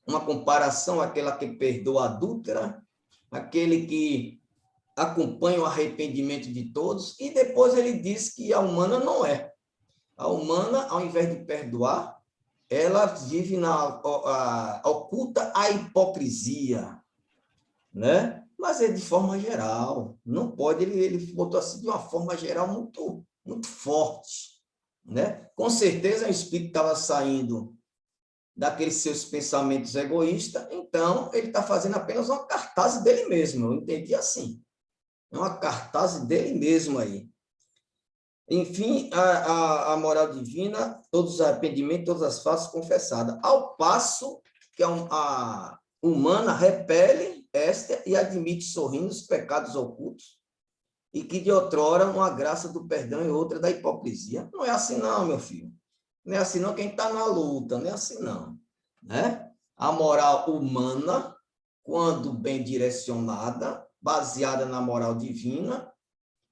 uma comparação àquela que perdoa a adúltera, aquele que acompanha o arrependimento de todos, e depois ele diz que a humana não é. A humana, ao invés de perdoar, ela vive oculta a hipocrisia, né? Mas é de forma geral, não pode, ele botou assim de uma forma geral muito, muito forte, né? Com certeza o espírito estava saindo daqueles seus pensamentos egoístas, então ele está fazendo apenas uma cartaz dele mesmo, eu entendi assim, é uma cartaz dele mesmo aí. Enfim, a moral divina, todos os arrependimentos, todas as faltas confessadas, ao passo que a humana repele esta e admite sorrindo os pecados ocultos, e que de outrora uma graça do perdão e outra da hipocrisia. Não é assim não, meu filho. Não é assim não quem está na luta, não é assim não. Né? A moral humana, quando bem direcionada, baseada na moral divina,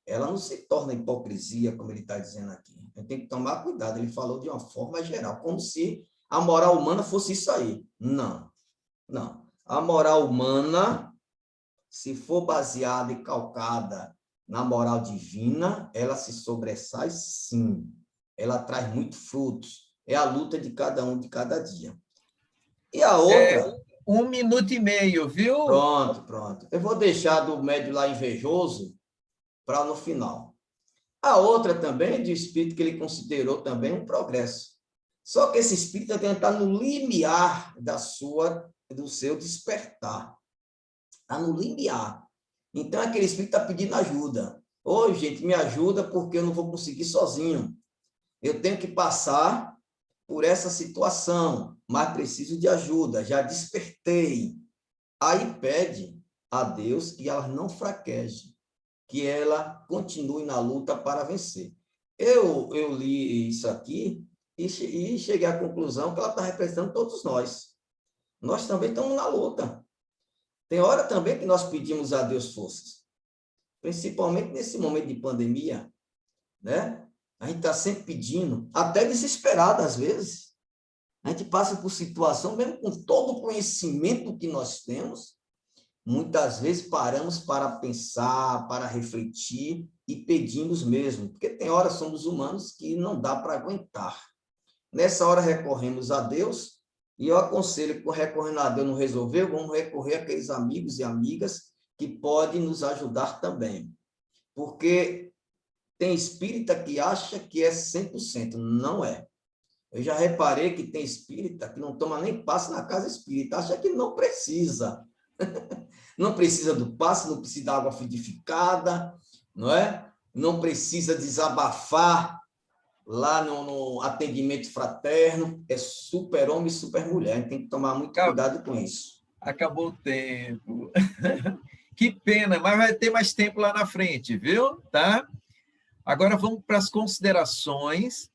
ela não se torna hipocrisia, como ele está dizendo aqui. A gente tem que tomar cuidado. Ele falou de uma forma geral, como se a moral humana fosse isso aí. Não, não. A moral humana, se for baseada e calcada na moral divina, ela se sobressai sim. Ela traz muitos frutos. É a luta de cada um de cada dia. E a outra... 1 minuto e meio, viu? Pronto. Eu vou deixar do médio lá invejoso para no final. A outra também, de espírito que ele considerou também um progresso. Só que esse espírito está no limiar do seu despertar. Está no limiar. Então, aquele espírito está pedindo ajuda. Ô, gente, me ajuda porque eu não vou conseguir sozinho. Eu tenho que passar por essa situação, mas preciso de ajuda. Já despertei. Aí pede a Deus que ela não fraqueje, que ela continue na luta para vencer. Eu li isso aqui e cheguei à conclusão que ela está representando todos nós. Nós também estamos na luta. Tem hora também que nós pedimos a Deus forças, principalmente nesse momento de pandemia, né? A gente está sempre pedindo, até desesperado às vezes. A gente passa por situação, mesmo com todo o conhecimento que nós temos, muitas vezes paramos para pensar, para refletir e pedimos mesmo, porque tem horas somos humanos que não dá para aguentar. Nessa hora recorremos a Deus, e eu aconselho que, recorrendo a Deus não resolveu, vamos recorrer àqueles amigos e amigas que podem nos ajudar também. Porque tem espírita que acha que é 100%, não é. Eu já reparei que tem espírita que não toma nem passe na casa espírita, acha que não precisa. Não precisa do passe, não precisa da água fluidificada, não é? Não precisa desabafar lá no atendimento fraterno, é super-homem e super-mulher. A gente tem que tomar muito cuidado com isso. Acabou o tempo. Que pena, mas vai ter mais tempo lá na frente, viu? Tá? Agora vamos para as considerações.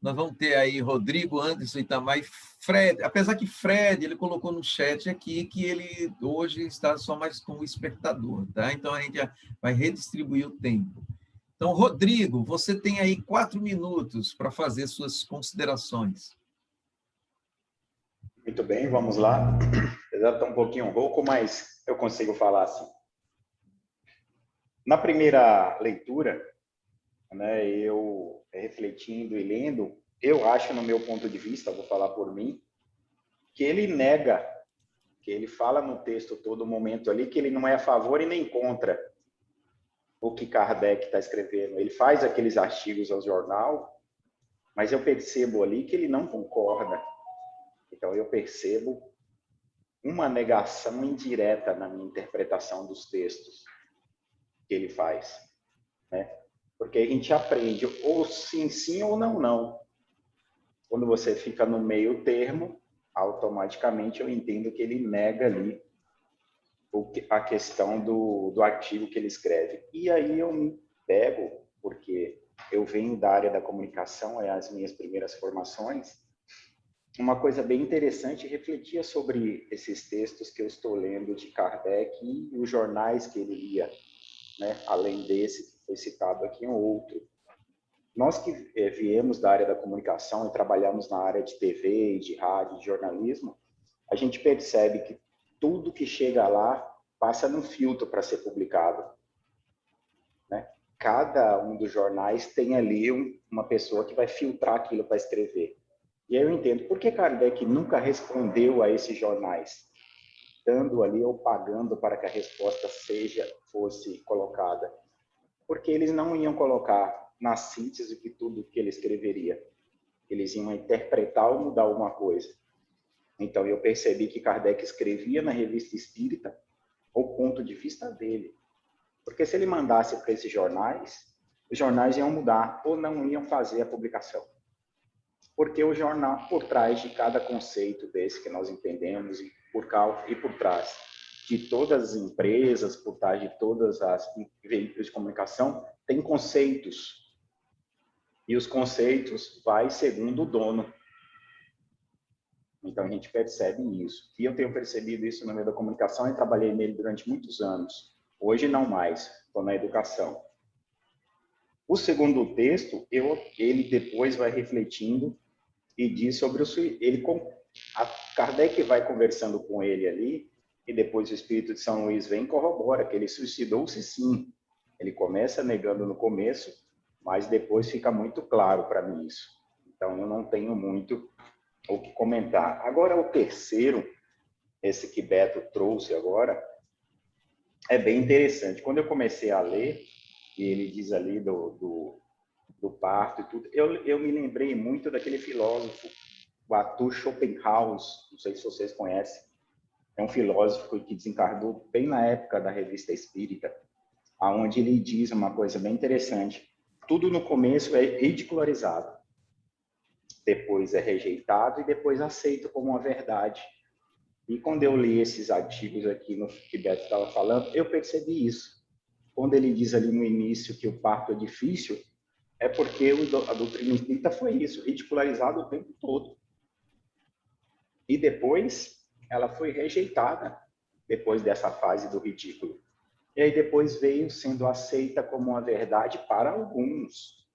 Nós vamos ter aí Rodrigo, Anderson, Itamar e Fred. Apesar que Fred, ele colocou no chat aqui que ele hoje está só mais como espectador, tá? Então a gente vai redistribuir o tempo. Então, Rodrigo, você tem aí 4 minutos para fazer suas considerações. Muito bem, vamos lá. Apesar de estar um pouquinho rouco, mas eu consigo falar assim. Na primeira leitura, né, eu refletindo e lendo, eu acho, no meu ponto de vista, vou falar por mim, que ele nega, que ele fala no texto todo momento ali, que ele não é a favor e nem contra o que Kardec está escrevendo. Ele faz aqueles artigos ao jornal, mas eu percebo ali que ele não concorda. Então, eu percebo uma negação indireta na minha interpretação dos textos que ele faz, né? Porque a gente aprende ou sim, sim ou não, não. Quando você fica no meio termo, automaticamente eu entendo que ele nega ali a questão do artigo que ele escreve. E aí eu me pego, porque eu venho da área da comunicação, é as minhas primeiras formações, uma coisa bem interessante, refletia sobre esses textos que eu estou lendo de Kardec e os jornais que ele lia, né? Além desse que foi citado aqui, um outro. Nós que viemos da área da comunicação e trabalhamos na área de TV, de rádio, de jornalismo, a gente percebe que tudo que chega lá passa num filtro para ser publicado, né? Cada um dos jornais tem ali uma pessoa que vai filtrar aquilo para escrever. E aí eu entendo, por que Kardec nunca respondeu a esses jornais, dando ali ou pagando para que a resposta fosse colocada? Porque eles não iam colocar na síntese que tudo que ele escreveria. Eles iam interpretar ou mudar alguma coisa. Então eu percebi que Kardec escrevia na Revista Espírita o ponto de vista dele. Porque se ele mandasse para esses jornais, os jornais iam mudar ou não iam fazer a publicação. Porque o jornal, por trás de cada conceito desse que nós entendemos, e por trás de todas as empresas, por trás de todas as veículos de comunicação, tem conceitos. E os conceitos vai segundo o dono. Então a gente percebe isso. E eu tenho percebido isso no meio da comunicação e trabalhei nele durante muitos anos. Hoje não mais, estou na educação. O segundo texto, ele depois vai refletindo e diz sobre a Kardec vai conversando com ele ali, e depois o Espírito de São Luís vem e corrobora que ele suicidou-se sim. Ele começa negando no começo, mas depois fica muito claro para mim isso. Então eu não tenho muito o que comentar. Agora o terceiro, esse que Beto trouxe agora, é bem interessante. Quando eu comecei a ler, e ele diz ali do parto e tudo, eu me lembrei muito daquele filósofo, o Arthur Schopenhauer, não sei se vocês conhecem, é um filósofo que desencarnou bem na época da Revista Espírita, onde ele diz uma coisa bem interessante: tudo no começo é ridicularizado, depois é rejeitado e depois aceito como uma verdade. E quando eu li esses artigos aqui no que Beto estava falando, eu percebi isso. Quando ele diz ali no início que o parto é difícil, é porque a doutrina espírita foi isso, ridicularizada o tempo todo. E depois ela foi rejeitada, depois dessa fase do ridículo. E aí depois veio sendo aceita como uma verdade para alguns.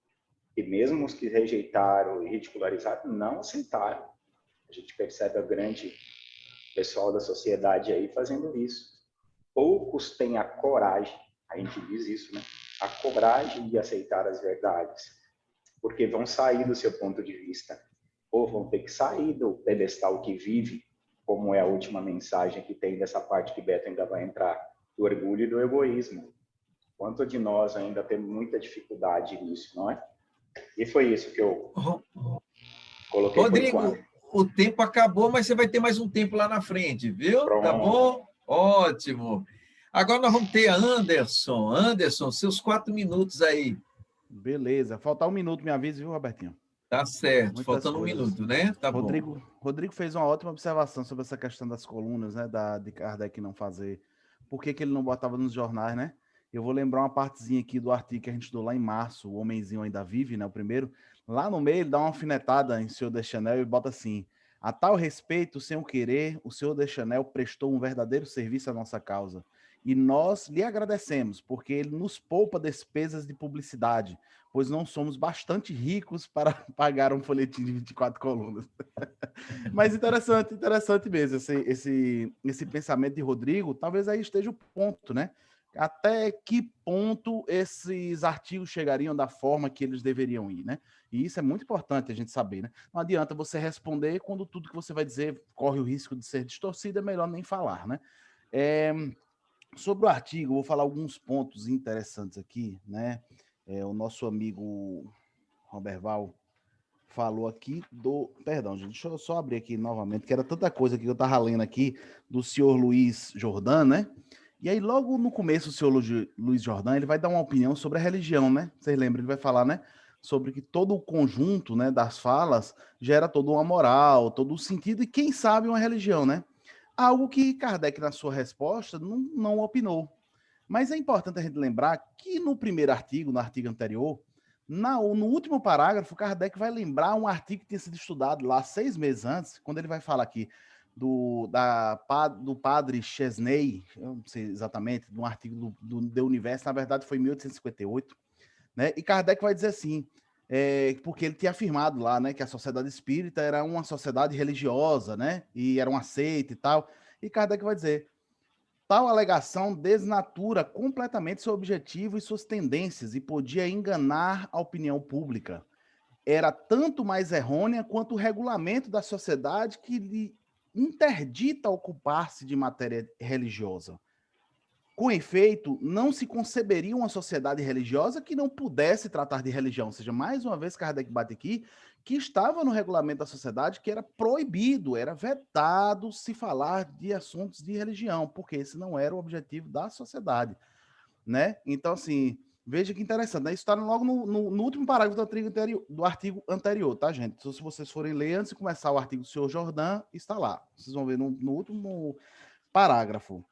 E mesmo os que rejeitaram e ridicularizaram, não aceitaram. A gente percebe o grande pessoal da sociedade aí fazendo isso. Poucos têm a coragem, a gente diz isso, né? A coragem de aceitar as verdades, porque vão sair do seu ponto de vista, ou vão ter que sair do pedestal que vive, como é a última mensagem que tem dessa parte que Beto ainda vai entrar, do orgulho e do egoísmo. Quanto de nós ainda temos muita dificuldade nisso, não é? E foi isso que eu coloquei por Rodrigo, enquanto. o tempo acabou, mas você vai ter mais um tempo lá na frente, viu? Pronto. Tá bom? Ótimo. Agora nós vamos ter Anderson. Anderson, seus 4 minutos aí. Beleza. Faltar 1 minuto, me avise, viu, Robertinho? Tá certo. Muitas Faltando coisas. 1 minuto, né? Tá bom. Rodrigo fez uma ótima observação sobre essa questão das colunas, né? De Kardec não fazer. Por que ele não botava nos jornais, né? Eu vou lembrar uma partezinha aqui do artigo que a gente estudou lá em março, o Homenzinho Ainda Vive, né? O primeiro. Lá no meio, ele dá uma alfinetada em Senhor Deschanel e bota assim: a tal respeito, sem o querer, o Senhor Deschanel prestou um verdadeiro serviço à nossa causa. E nós lhe agradecemos, porque ele nos poupa despesas de publicidade, pois não somos bastante ricos para pagar um folhetim de 24 colunas. Mas interessante mesmo esse pensamento de Rodrigo. Talvez aí esteja o ponto, né? Até que ponto esses artigos chegariam da forma que eles deveriam ir, né? E isso é muito importante a gente saber, né? Não adianta você responder quando tudo que você vai dizer corre o risco de ser distorcido, é melhor nem falar, né? Sobre o artigo, vou falar alguns pontos interessantes aqui, né? O nosso amigo Roberval falou aqui do... Perdão, gente, deixa eu só abrir aqui novamente, que era tanta coisa que eu estava lendo aqui do senhor Luiz Jordan, né? E aí, logo no começo, o senhor Luiz Jordan, ele vai dar uma opinião sobre a religião, né? Vocês lembram? Ele vai falar, né? Sobre que todo o conjunto, né, das falas gera toda uma moral, todo o sentido e, quem sabe, uma religião, né? Algo que Kardec, na sua resposta, não opinou. Mas é importante a gente lembrar que no primeiro artigo, no artigo anterior, no último parágrafo, Kardec vai lembrar um artigo que tinha sido estudado lá 6 meses antes, quando ele vai falar aqui do padre Chesney, eu não sei exatamente, de um artigo do The Universo, na verdade foi em 1858, né? E Kardec vai dizer assim, porque ele tinha afirmado lá, né, que a sociedade espírita era uma sociedade religiosa, né, e era uma seita e tal, e Kardec vai dizer: tal alegação desnatura completamente seu objetivo e suas tendências e podia enganar a opinião pública. Era tanto mais errônea quanto o regulamento da sociedade que lhe interdita ocupar-se de matéria religiosa. Com efeito, não se conceberia uma sociedade religiosa que não pudesse tratar de religião. Ou seja, mais uma vez, Kardec bate aqui que estava no regulamento da sociedade que era proibido, era vetado se falar de assuntos de religião, porque esse não era o objetivo da sociedade, né? Então, assim, veja que interessante, né? Isso está logo no último parágrafo do artigo anterior, tá, gente? Então, se vocês forem ler, antes de começar o artigo do senhor Jordan, está lá. Vocês vão ver no último parágrafo.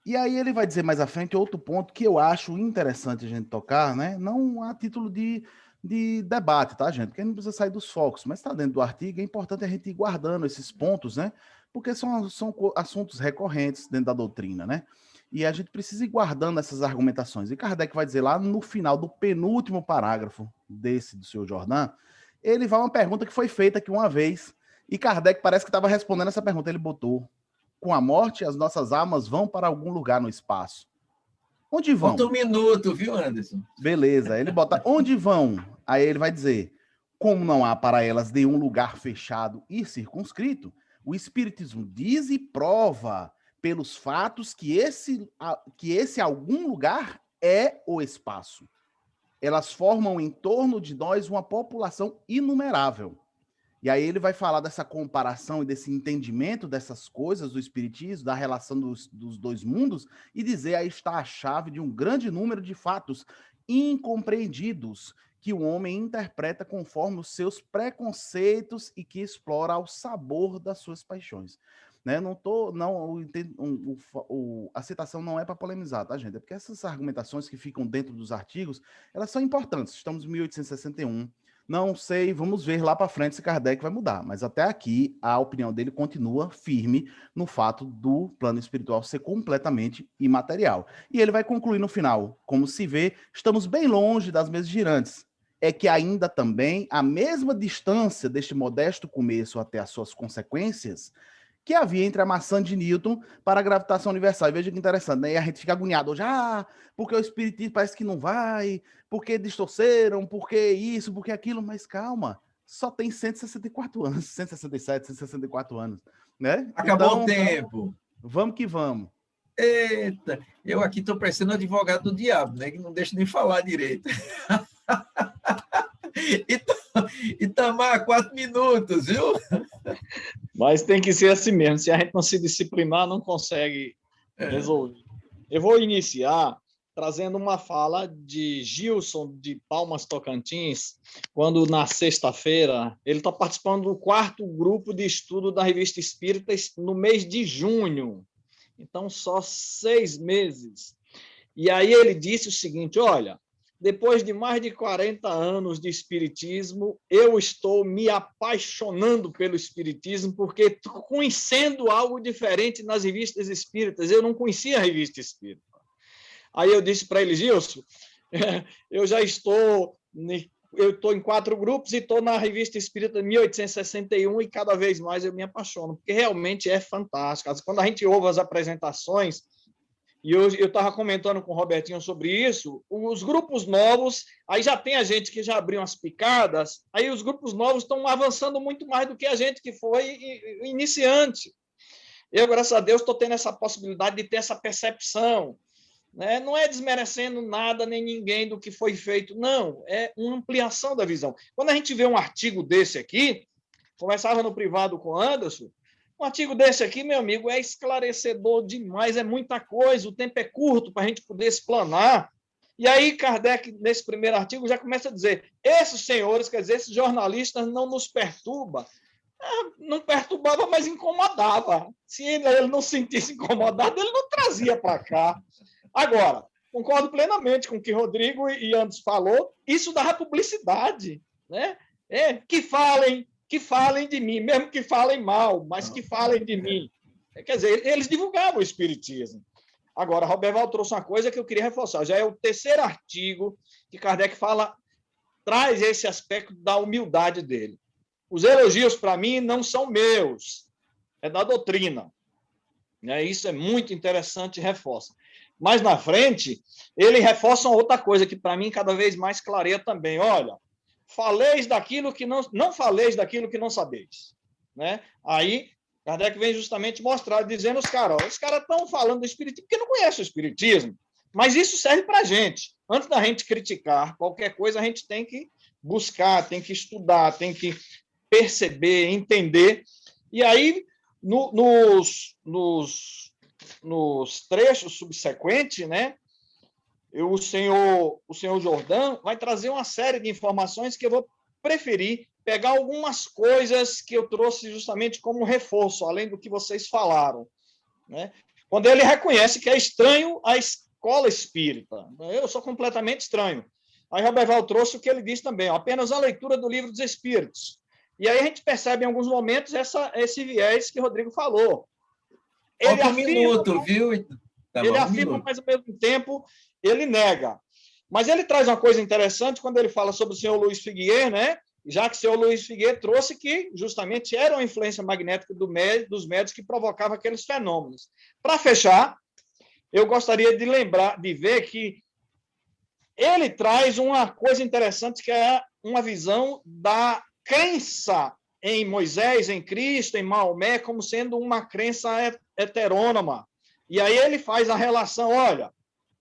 E aí ele vai dizer mais à frente outro ponto que eu acho interessante a gente tocar, né? Não a título de debate, tá, gente? Porque não precisa sair dos focos, mas está dentro do artigo, é importante a gente ir guardando esses pontos, né? Porque são assuntos recorrentes dentro da doutrina, né? E a gente precisa ir guardando essas argumentações. E Kardec vai dizer lá no final do penúltimo parágrafo do senhor Jordan, ele vai uma pergunta que foi feita aqui uma vez, e Kardec parece que estava respondendo essa pergunta, ele botou: com a morte, as nossas almas vão para algum lugar no espaço. Onde vão? Falta 1 minuto, viu, Anderson? Beleza, ele bota onde vão? Aí ele vai dizer: como não há para elas nenhum lugar fechado e circunscrito, o Espiritismo diz e prova pelos fatos que esse algum lugar é o espaço. Elas formam em torno de nós uma população inumerável. E aí ele vai falar dessa comparação e desse entendimento dessas coisas do espiritismo, da relação dos dois mundos, e dizer: aí está a chave de um grande número de fatos incompreendidos que o homem interpreta conforme os seus preconceitos e que explora ao sabor das suas paixões. Né? A citação não é para polemizar, tá, gente? É porque essas argumentações que ficam dentro dos artigos, elas são importantes. Estamos em 1861. Não sei, vamos ver lá para frente se Kardec vai mudar, mas até aqui a opinião dele continua firme no fato do plano espiritual ser completamente imaterial. E ele vai concluir no final, como se vê, estamos bem longe das mesas girantes. É que ainda também a mesma distância deste modesto começo até as suas consequências que havia entre a maçã de Newton para a gravitação universal. E veja que interessante, né? E a gente fica agoniado hoje, porque o espiritismo parece que não vai, porque distorceram, porque isso, porque aquilo, mas calma, só tem 164 anos, 167, 164 anos, né? Acabou então, o tempo. Vamos que vamos. Eita, eu aqui estou parecendo advogado do diabo, né? Que não deixa nem falar direito. Itamar, 4 minutos, viu? Mas tem que ser assim mesmo. Se a gente não se disciplinar, não consegue resolver. Eu vou iniciar trazendo uma fala de Gilson de Palmas Tocantins, quando na sexta-feira ele está participando do 4º grupo de estudo da Revista Espírita no mês de junho. Então, só 6 meses. E aí ele disse o seguinte, olha, depois de mais de 40 anos de espiritismo, eu estou me apaixonando pelo espiritismo, porque estou conhecendo algo diferente nas revistas espíritas. Eu não conhecia a revista espírita. Aí eu disse para ele, Gilson, eu estou em 4 grupos e estou na revista espírita 1861 e cada vez mais eu me apaixono, porque realmente é fantástico. Quando a gente ouve as apresentações, e eu estava comentando com o Robertinho sobre isso, os grupos novos, aí já tem a gente que já abriu as picadas, aí os grupos novos estão avançando muito mais do que a gente que foi iniciante. Eu, graças a Deus, estou tendo essa possibilidade de ter essa percepção, né? Não é desmerecendo nada nem ninguém do que foi feito, não, é uma ampliação da visão. Quando a gente vê um artigo desse aqui, conversava no privado com o Anderson, um artigo desse aqui, meu amigo, é esclarecedor demais, é muita coisa, o tempo é curto para a gente poder explanar. E aí Kardec, nesse primeiro artigo, já começa a dizer, esses senhores, quer dizer, esses jornalistas não nos perturbam. Não perturbava, mas incomodava. Se ele não se sentisse incomodado, ele não trazia para cá. Agora, concordo plenamente com o que Rodrigo e Anderson falou, isso dava publicidade, né? Que falem de mim, mesmo que falem mal, mas que falem de mim. Quer dizer, eles divulgavam o espiritismo. Agora, Roberval trouxe uma coisa que eu queria reforçar. Já é o 3º artigo que Kardec traz esse aspecto da humildade dele. Os elogios, para mim, não são meus, é da doutrina. Isso é muito interessante e reforça. Mais na frente, ele reforça uma outra coisa que, para mim, cada vez mais clareia também. Olha, faleis daquilo que não faleis daquilo que não sabeis. Né? Aí, Kardec vem justamente mostrar, dizendo os caras estão falando do espiritismo porque não conhecem o espiritismo, mas isso serve para a gente. Antes da gente criticar qualquer coisa, a gente tem que buscar, tem que estudar, tem que perceber, entender. E aí, nos trechos subsequentes, né, o senhor Jordão vai trazer uma série de informações que eu vou preferir pegar algumas coisas que eu trouxe justamente como reforço, além do que vocês falaram. Né? Quando ele reconhece que é estranho a escola espírita. Eu sou completamente estranho. Aí Roberval trouxe o que ele diz também, apenas a leitura do Livro dos Espíritos. E aí a gente percebe em alguns momentos esse viés que o Rodrigo falou. Ele afirma, mas ao mesmo tempo ele nega. Mas ele traz uma coisa interessante quando ele fala sobre o senhor Luiz Figuier, né? Já que o senhor Luiz Figuier trouxe que justamente era uma influência magnética dos médios que provocava aqueles fenômenos. Para fechar, eu gostaria de ver que ele traz uma coisa interessante que é uma visão da crença em Moisés, em Cristo, em Maomé, como sendo uma crença heterônoma. E aí ele faz a relação, olha,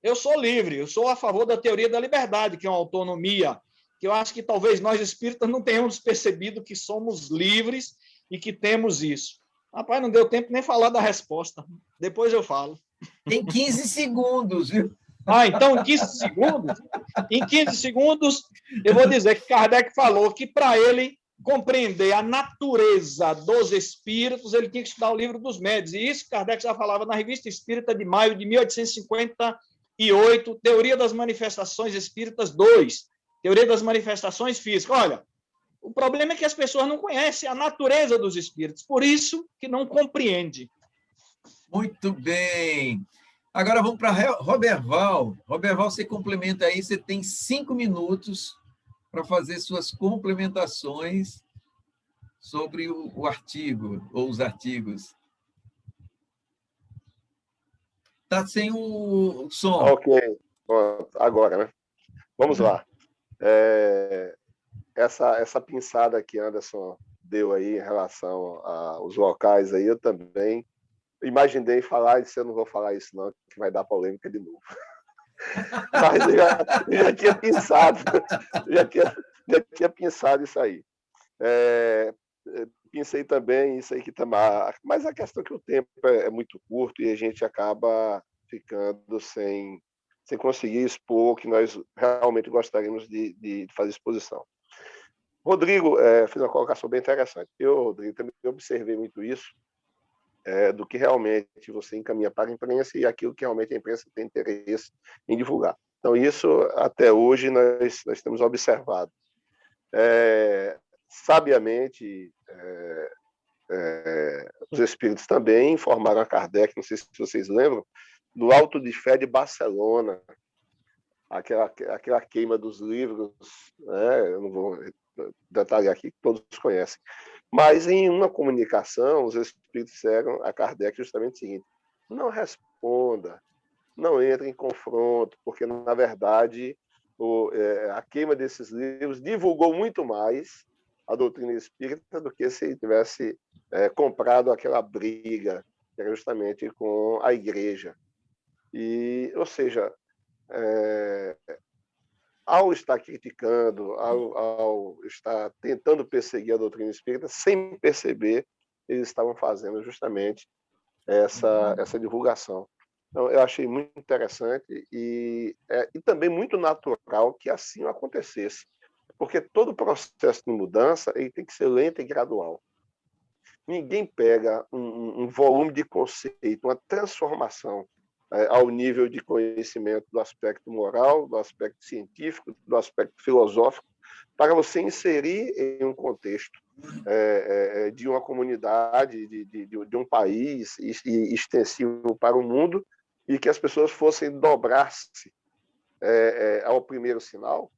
eu sou livre, eu sou a favor da teoria da liberdade, que é uma autonomia, que eu acho que talvez nós espíritas não tenhamos percebido que somos livres e que temos isso. Rapaz, não deu tempo nem falar da resposta. Depois eu falo. Tem 15 segundos, viu? Então, em 15 segundos, eu vou dizer que Kardec falou que, para ele, compreender a natureza dos espíritos, ele tinha que estudar o Livro dos Médiuns. E isso Kardec já falava na Revista Espírita de maio de 1858, Teoria das Manifestações Espíritas 2, Teoria das Manifestações Físicas. Olha, o problema é que as pessoas não conhecem a natureza dos espíritos, por isso que não compreende. Muito bem. Agora vamos para Roberval. Roberval, você complementa aí, você tem 5 minutos para fazer suas complementações sobre o artigo, ou os artigos. Está sem o som. Ok, pronto, agora, né? Vamos lá. Essa pinçada que Anderson deu aí em relação aos locais aí, eu também imaginei falar, e disse, eu não vou falar isso não, que vai dar polêmica de novo. Mas eu já tinha pensado, já tinha pensado isso aí. Pensei também isso aí que tá, mas a questão é que o tempo é muito curto e a gente acaba ficando sem conseguir expor o que nós realmente gostaríamos de fazer exposição. Rodrigo fez uma colocação bem interessante. Rodrigo, também observei muito isso, do que realmente você encaminha para a imprensa e aquilo que realmente a imprensa tem interesse em divulgar. Então, isso, até hoje, nós temos observado. Sabiamente, os espíritos também informaram a Kardec, não sei se vocês lembram, do Auto de Fé de Barcelona, aquela queima dos livros, né? Eu não vou detalhar aqui, que todos conhecem. Mas, em uma comunicação, os espíritos disseram a Kardec justamente o seguinte: não responda, não entre em confronto, porque, na verdade, a queima desses livros divulgou muito mais a doutrina espírita do que se tivesse comprado aquela briga, que era justamente com a igreja. Ou seja, ao estar criticando, ao estar tentando perseguir a doutrina espírita, sem perceber, eles estavam fazendo justamente essa divulgação. Então, eu achei muito interessante e também muito natural que assim acontecesse, porque todo processo de mudança ele tem que ser lento e gradual. Ninguém pega um volume de conceito, uma transformação ao nível de conhecimento do aspecto moral, do aspecto científico, do aspecto filosófico, para você inserir em um contexto de uma comunidade, de um país e extensivo para o mundo, e que as pessoas fossem dobrar-se ao primeiro sinal.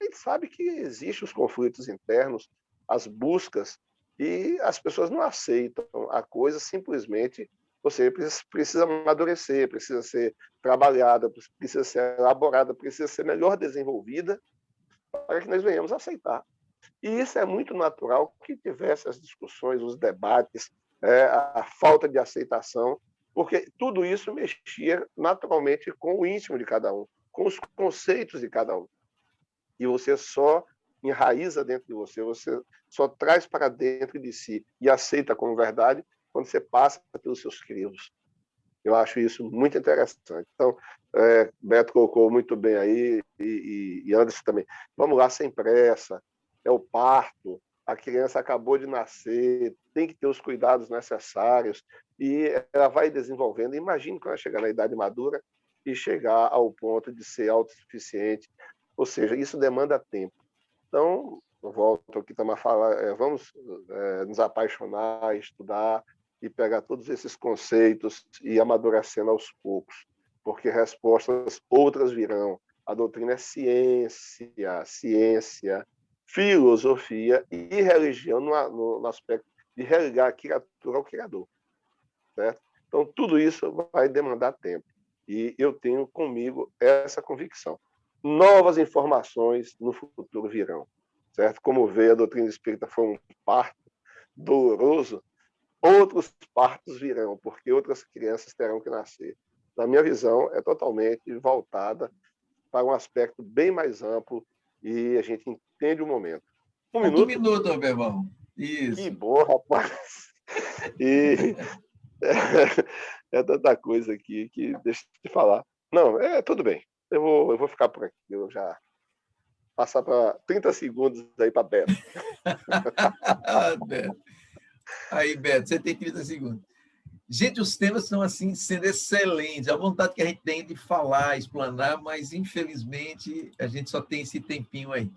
A gente sabe que existem os conflitos internos, as buscas, e as pessoas não aceitam a coisa simplesmente. Você precisa amadurecer, precisa ser trabalhada, precisa ser elaborada, precisa ser melhor desenvolvida para que nós venhamos a aceitar. E isso é muito natural que tivesse as discussões, os debates, a falta de aceitação, porque tudo isso mexia naturalmente com o íntimo de cada um, com os conceitos de cada um. E você só enraiza dentro de você, você só traz para dentro de si e aceita como verdade quando você passa pelos seus crivos. Eu acho isso muito interessante. Então, Beto colocou muito bem aí, e Anderson também. Vamos lá, sem pressa. É o parto, a criança acabou de nascer, tem que ter os cuidados necessários, e ela vai desenvolvendo. Imagine quando ela chegar na idade madura e chegar ao ponto de ser autossuficiente. Ou seja, isso demanda tempo. Então, eu volto aqui também a falar, vamos nos apaixonar, estudar, e pegar todos esses conceitos e amadurecendo aos poucos, porque respostas outras virão. A doutrina é ciência, filosofia e religião no aspecto de religar a criatura ao Criador. Certo? Então, tudo isso vai demandar tempo. E eu tenho comigo essa convicção. Novas informações no futuro virão. Certo? Como veio, a doutrina espírita foi um parto doloroso, outros partos virão, porque outras crianças terão que nascer. Na minha visão, é totalmente voltada para um aspecto bem mais amplo e a gente entende o momento. Um minuto, Roberval. Isso. Que bom, rapaz. E é tanta coisa aqui que deixa eu te falar. Não, tudo bem. Eu vou ficar por aqui. Eu já passar para 30 segundos aí para Beto. Beto. Aí, Beto, você tem 30 segundos. Gente, os temas estão assim sendo excelentes. A vontade que a gente tem de falar, explanar, mas infelizmente a gente só tem esse tempinho aí.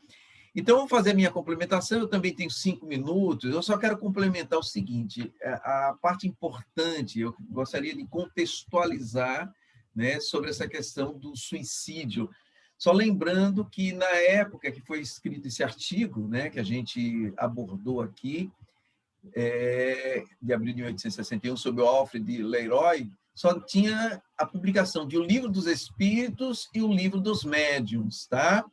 Então, vou fazer a minha complementação. Eu também tenho 5 minutos. Eu só quero complementar o seguinte: a parte importante, eu gostaria de contextualizar, né, sobre essa questão do suicídio. Só lembrando que, na época que foi escrito esse artigo, né, que a gente abordou aqui, de abril de 1861, sobre o Alfred Leroy, só tinha a publicação de O Livro dos Espíritos e O Livro dos Médiuns, tá?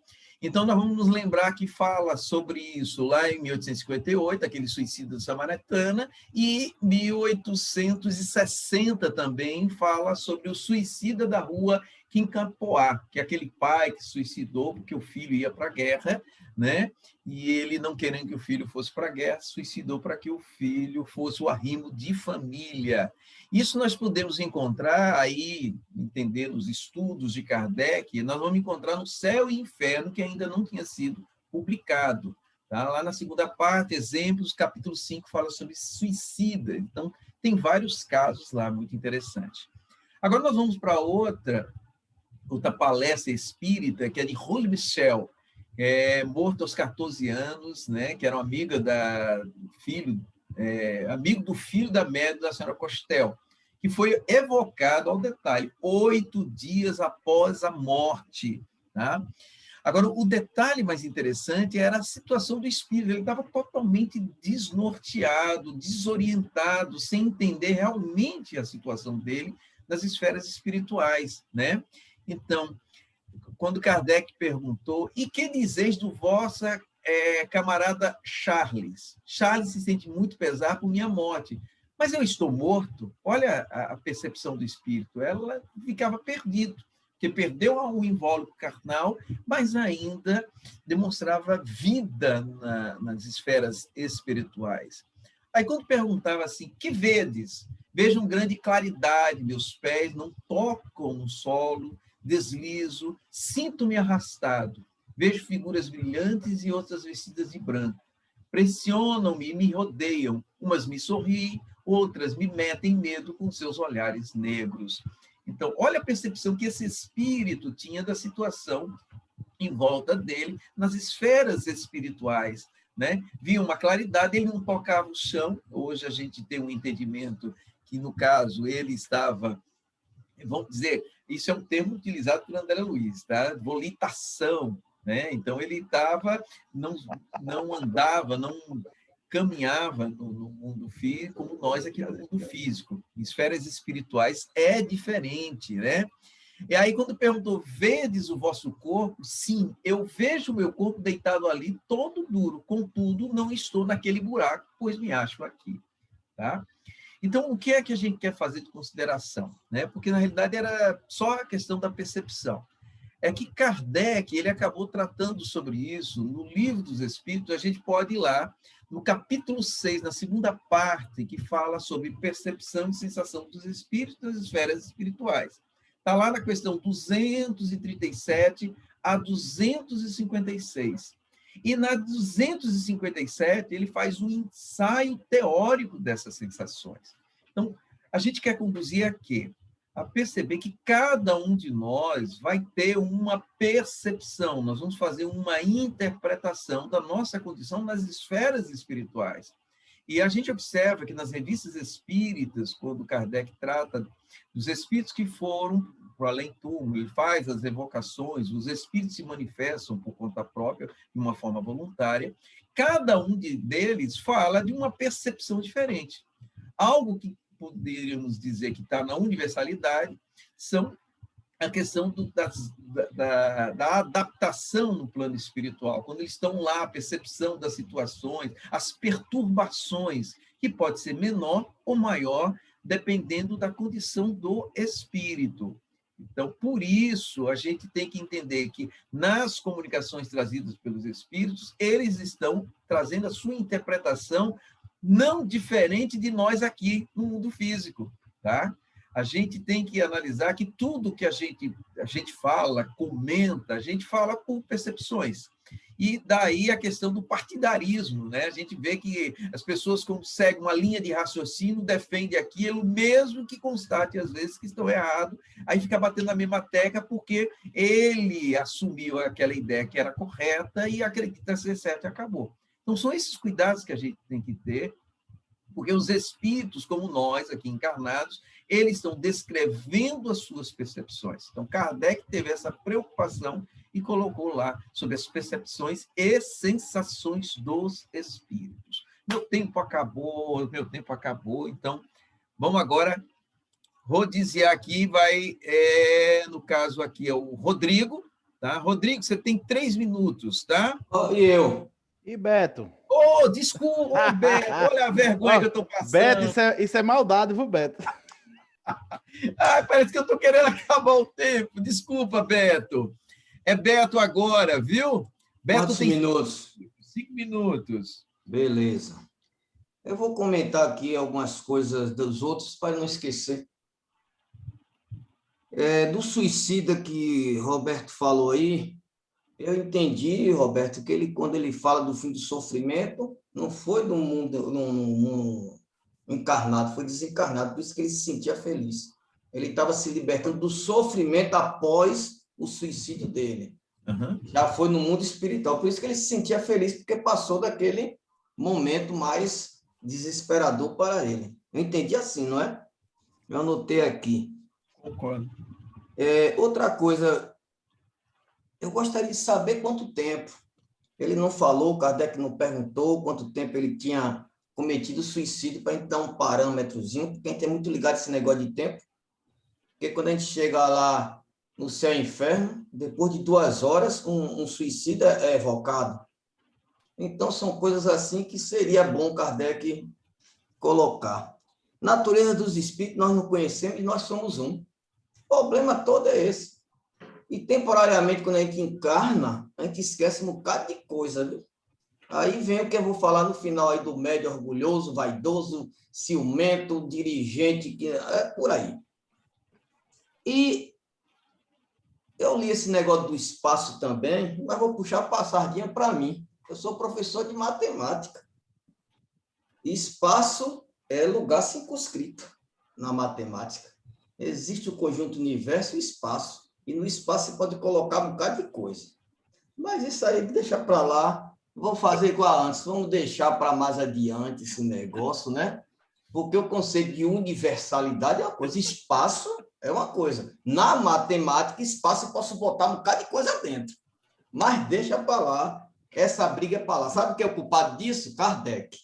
Então, nós vamos nos lembrar que fala sobre isso lá em 1858, aquele suicídio de Samaritana, e 1860 também fala sobre o suicida da rua Quincampoá, que é aquele pai que se suicidou porque o filho ia para a guerra, né? E ele, não querendo que o filho fosse para a guerra, suicidou para que o filho fosse o arrimo de família. Isso nós podemos encontrar aí, entender os estudos de Kardec, nós vamos encontrar no Céu e Inferno, que ainda não tinha sido publicado. Tá? Lá na segunda parte, exemplos, capítulo 5 fala sobre suicida. Então, tem vários casos lá, muito interessante. Agora nós vamos para outra palestra espírita, que é de Rui Michel, morto aos 14 anos, né, que era uma amiga amigo do filho da médium da senhora Costel, que foi evocado, ao detalhe, 8 dias após a morte. Tá? Agora, o detalhe mais interessante era a situação do espírito. Ele estava totalmente desnorteado, desorientado, sem entender realmente a situação dele nas esferas espirituais, né? Então, quando Kardec perguntou: e que dizeis do vossa camarada Charles? Charles se sente muito pesar por minha morte. Mas eu estou morto? Olha a percepção do espírito. Ela ficava perdido, porque perdeu o invólucro carnal, mas ainda demonstrava vida nas esferas espirituais. Aí, quando perguntava assim: que vedes? Vejam grande claridade, meus pés não tocam no solo, deslizo, sinto-me arrastado. Vejo figuras brilhantes e outras vestidas de branco. Pressionam-me e me rodeiam. Umas me sorriem, outras me metem medo com seus olhares negros. Então, olha a percepção que esse espírito tinha da situação em volta dele, nas esferas espirituais. Né? Via uma claridade, ele não tocava o chão. Hoje a gente tem um entendimento que, no caso, ele estava, vamos dizer, isso é um termo utilizado por André Luiz, tá? Volitação, né? Então, ele estava, não andava, não caminhava no mundo físico como nós aqui no mundo físico. Em esferas espirituais é diferente, né? E aí, quando perguntou: vedes o vosso corpo? Sim, eu vejo o meu corpo deitado ali, todo duro, contudo, não estou naquele buraco, pois me acho aqui. Tá? Então, o que é que a gente quer fazer de consideração? Né? Porque, na realidade, era só a questão da percepção. É que Kardec ele acabou tratando sobre isso no Livro dos Espíritos. A gente pode ir lá no capítulo 6, na segunda parte, que fala sobre percepção e sensação dos espíritos das esferas espirituais. Está lá na questão 237 a 256. E na 257, ele faz um ensaio teórico dessas sensações. Então, a gente quer conduzir a quê? A perceber que cada um de nós vai ter uma percepção, nós vamos fazer uma interpretação da nossa condição nas esferas espirituais. E a gente observa que nas revistas espíritas, quando Kardec trata dos espíritos que foram para o além-túmulo, ele faz as evocações, os espíritos se manifestam por conta própria, de uma forma voluntária, cada um deles fala de uma percepção diferente. Algo que poderíamos dizer que está na universalidade são a questão da adaptação no plano espiritual, quando eles estão lá, a percepção das situações, as perturbações, que pode ser menor ou maior, dependendo da condição do espírito. Então, por isso, a gente tem que entender que nas comunicações trazidas pelos espíritos, eles estão trazendo a sua interpretação não diferente de nós aqui no mundo físico, tá? A gente tem que analisar que tudo que a gente fala, comenta, a gente fala por percepções. E daí a questão do partidarismo, né? A gente vê que as pessoas conseguem uma linha de raciocínio, defendem aquilo, mesmo que constate às vezes que estão errados, aí fica batendo na mesma tecla porque ele assumiu aquela ideia que era correta e acredita ser certa e acabou. Então, são esses cuidados que a gente tem que ter, porque os espíritos, como nós aqui encarnados, eles estão descrevendo as suas percepções. Então, Kardec teve essa preocupação e colocou lá sobre as percepções e sensações dos espíritos. Meu tempo acabou, então vamos agora rodiziar aqui, no caso aqui é o Rodrigo, tá? Rodrigo, você tem 3 minutos, tá? E eu? E Beto? Oh, desculpa, Beto, olha a vergonha que eu estou passando. Beto, isso é maldade, viu, Beto? Parece que eu estou querendo acabar o tempo. Desculpa, Beto. É Beto agora, viu? Beto Quantos tem minutos? 5 minutos. Beleza. Eu vou comentar aqui algumas coisas dos outros para não esquecer. Do suicida que Roberto falou aí, eu entendi, Roberto, que quando ele fala do fim do sofrimento, não foi do mundo encarnado, foi desencarnado, por isso que ele se sentia feliz. Ele estava se libertando do sofrimento após o suicídio dele. Uhum. Já foi no mundo espiritual, por isso que ele se sentia feliz, porque passou daquele momento mais desesperador para ele. Eu entendi assim, não é? Eu anotei aqui. Concordo. Outra coisa, eu gostaria de saber quanto tempo. Ele não falou, Kardec não perguntou quanto tempo ele tinha cometido suicídio para a gente dar um parâmetrozinho, porque a gente é muito ligado a esse negócio de tempo. Porque quando a gente chega lá no céu e inferno, depois de 2 horas, um suicida é evocado. Então, são coisas assim que seria bom Kardec colocar. Natureza dos espíritos nós não conhecemos e nós somos um. O problema todo é esse. E temporariamente, quando a gente encarna, a gente esquece um bocado de coisa, viu? Aí vem o que eu vou falar no final aí do médio orgulhoso, vaidoso, ciumento, dirigente, que é por aí. E eu li esse negócio do espaço também, mas vou puxar a sardinha para mim. Eu sou professor de matemática. Espaço é lugar circunscrito na matemática. Existe o conjunto universo e espaço. E no espaço você pode colocar um bocado de coisa. Mas isso aí deixa para lá. Vamos fazer igual antes. Vamos deixar para mais adiante esse negócio, né? Porque o conceito de universalidade é uma coisa. Espaço é uma coisa. Na matemática, espaço eu posso botar um bocado de coisa dentro. Mas deixa para lá. Essa briga é para lá. Sabe quem é o culpado disso? Kardec.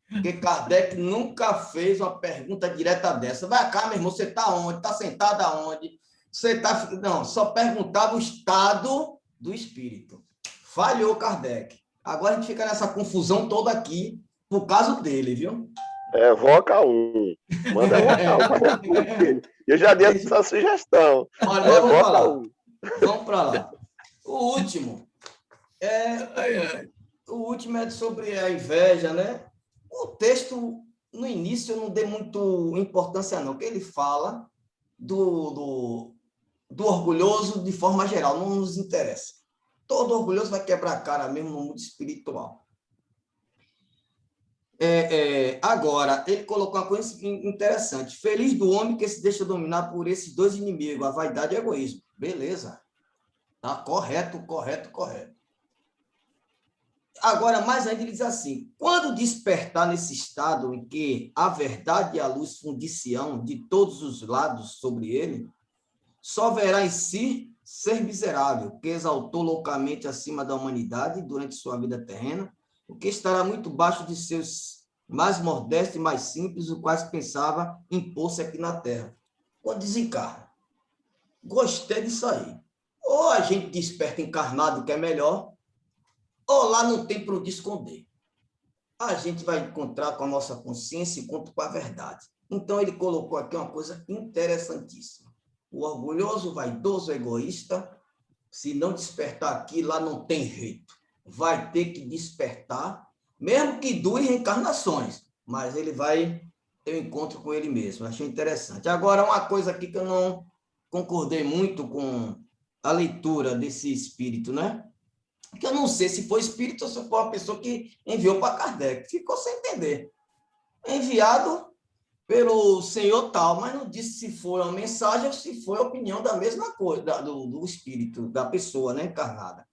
Porque Kardec nunca fez uma pergunta direta dessa. Vai cá, meu irmão, você está onde? Está sentado aonde? Você está... Não, só perguntava o estado do espírito. Falhou Kardec. Agora a gente fica nessa confusão toda aqui por causa dele, viu? Evoca um. Manda evocar um. Eu já dei essa sugestão. Olha, vamos para lá. O último é sobre a inveja, né? O texto, no início, eu não dei muito importância, não, porque ele fala do orgulhoso de forma geral, não nos interessa. Todo orgulhoso vai quebrar a cara mesmo no mundo espiritual. Agora, ele colocou uma coisa interessante. Feliz do homem que se deixa dominar por esses 2 inimigos, a vaidade e o egoísmo. Beleza. Tá correto. Agora, mais ainda, ele diz assim, quando despertar nesse estado em que a verdade e a luz fundiciam de todos os lados sobre ele, só verá em si ser miserável, que exaltou loucamente acima da humanidade durante sua vida terrena, o que estará muito baixo de seus mais modestos e mais simples, o quais pensava impor-se aqui na terra. Quando desencarna. Gostei disso aí. Ou a gente desperta encarnado, que é melhor, ou lá não tem para onde esconder. A gente vai encontrar com a nossa consciência e encontrar com a verdade. Então, ele colocou aqui uma coisa interessantíssima. O orgulhoso, vaidoso, egoísta, se não despertar aqui, lá não tem jeito. Vai ter que despertar, mesmo que dure reencarnações, mas ele vai ter um encontro com ele mesmo. Achei interessante. Agora, uma coisa aqui que eu não concordei muito com a leitura desse espírito, né? que eu não sei se foi espírito ou se foi uma pessoa que enviou para Kardec. Ficou sem entender. Enviado pelo senhor tal, mas não disse se foi uma mensagem ou se foi a opinião da mesma coisa, do espírito, da pessoa, né, encarnada.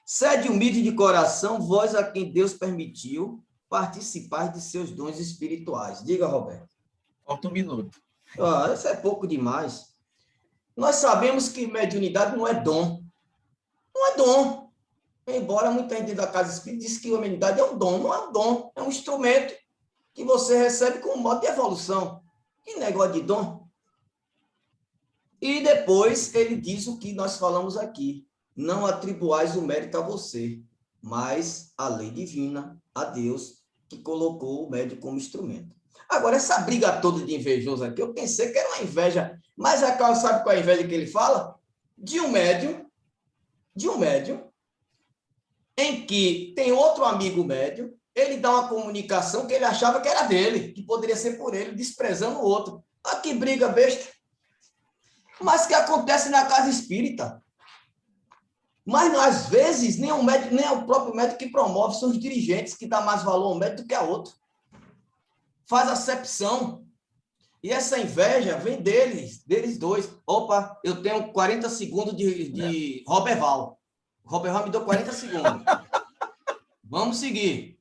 Sede humilde de coração, vós a quem Deus permitiu participar de seus dons espirituais. Diga, Roberto. Falta um minuto. Isso é pouco demais. Nós sabemos que mediunidade não é dom. Não é dom. Embora muita gente da casa espírita diz que a mediunidade é um dom. Não é um dom, é um instrumento que você recebe como modo de evolução. Que negócio de dom? E depois ele diz o que nós falamos aqui. Não atribuais o mérito a você, mas a lei divina, a Deus, que colocou o médium como instrumento. Agora, essa briga toda de invejoso aqui, eu pensei que era uma inveja, mas a Carl sabe qual é a inveja que ele fala? De um médium, em que tem outro amigo médium, ele dá uma comunicação que ele achava que era dele, que poderia ser por ele, desprezando o outro. Ah, que briga besta. Mas que acontece na casa espírita. Mas, às vezes, nem é o próprio médico que promove, são os dirigentes que dão mais valor ao médico do que a outro. Faz acepção. E essa inveja vem deles dois. Opa, eu tenho 40 segundos de Roberval. O Roberval me deu 40 segundos. Vamos seguir.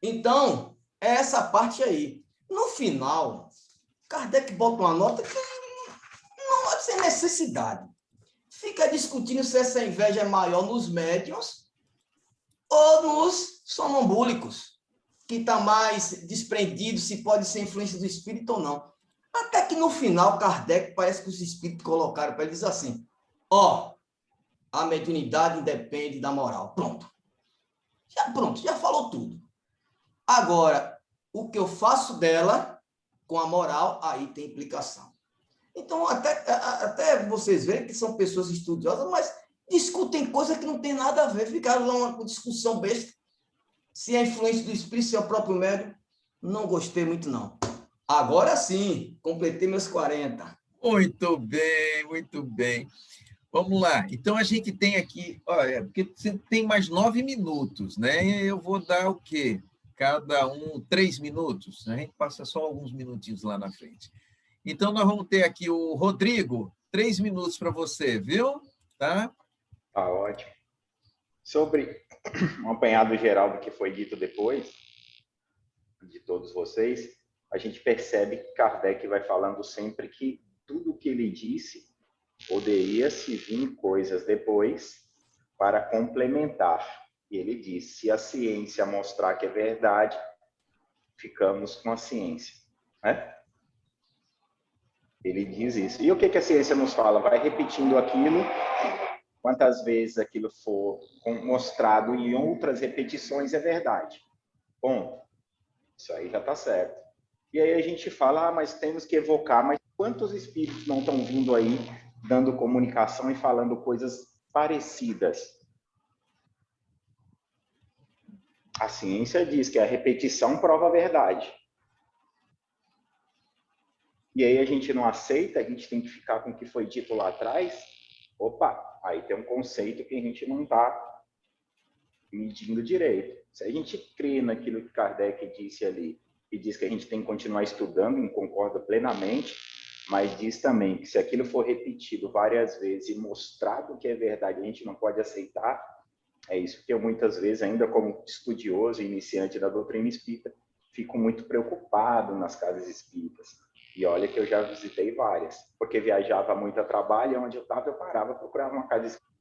Então, é essa parte aí. No final, Kardec bota uma nota que não é sem necessidade. Fica discutindo se essa inveja é maior nos médiuns ou nos sonambúlicos, que está mais desprendido, se pode ser influência do espírito ou não. Até que no final, Kardec parece que os espíritos colocaram para ele dizer assim, a mediunidade independe da moral. Pronto, já falou tudo. Agora, o que eu faço dela com a moral, aí tem implicação. Então, até vocês verem que são pessoas estudiosas, mas discutem coisas que não tem nada a ver. Ficaram lá uma discussão besta. Se é a influência do espírito, se é o próprio médium, não gostei muito, não. Agora sim, completei meus 40. Muito bem, muito bem. Vamos lá. Então, a gente tem aqui... Olha, porque você tem mais 9 minutos, né? Eu vou dar o quê? Cada um 3 minutos. A gente passa só alguns minutinhos lá na frente. Então, nós vamos ter aqui o Rodrigo, 3 minutos para você, viu? Tá? Tá ótimo. Sobre um apanhado geral do que foi dito depois, de todos vocês, a gente percebe que Kardec vai falando sempre que tudo o que ele disse poderia se vir coisas depois para complementar. E ele diz, se a ciência mostrar que é verdade, ficamos com a ciência, né? Ele diz isso. E o que a ciência nos fala? Vai repetindo aquilo, quantas vezes aquilo for mostrado em outras repetições é verdade. Bom, isso aí já está certo. E aí a gente fala, mas temos que evocar, mas quantos espíritos não estão vindo aí, dando comunicação e falando coisas parecidas? A ciência diz que a repetição prova a verdade. E aí a gente não aceita, a gente tem que ficar com o que foi dito lá atrás. Opa, aí tem um conceito que a gente não está medindo direito. Se a gente crê naquilo que Kardec disse ali, e diz que a gente tem que continuar estudando, e concorda plenamente, mas diz também que se aquilo for repetido várias vezes e mostrado que é verdade, a gente não pode aceitar. É isso que eu muitas vezes, ainda como estudioso e iniciante da doutrina espírita, fico muito preocupado nas casas espíritas. E olha que eu já visitei várias, porque viajava muito a trabalho, onde eu estava, eu parava, procurava uma casa espírita.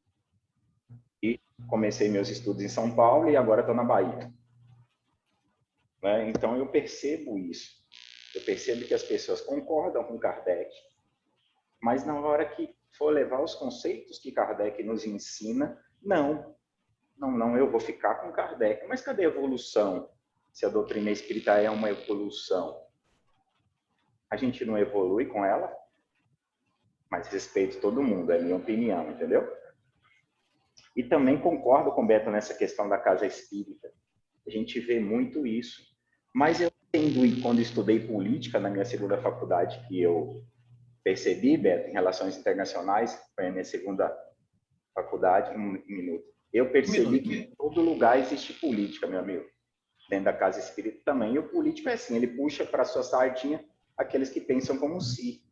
E comecei meus estudos em São Paulo e agora estou na Bahia. Né? Então eu percebo isso. Eu percebo que as pessoas concordam com Kardec, mas na hora que for levar os conceitos que Kardec nos ensina, não, eu vou ficar com Kardec. Mas cadê a evolução? Se a doutrina espírita é uma evolução, a gente não evolui com ela? Mas respeito todo mundo, é minha opinião, entendeu? E também concordo com o Beto nessa questão da casa espírita. A gente vê muito isso. Mas eu entendo, e quando estudei política na minha segunda faculdade, que eu percebi, Beto, em relações internacionais, foi a minha segunda Faculdade, um minuto. Eu percebi que em todo lugar existe política, meu amigo. Dentro da casa espírita também. E o político é assim, ele puxa para sua sardinha aqueles que pensam como si.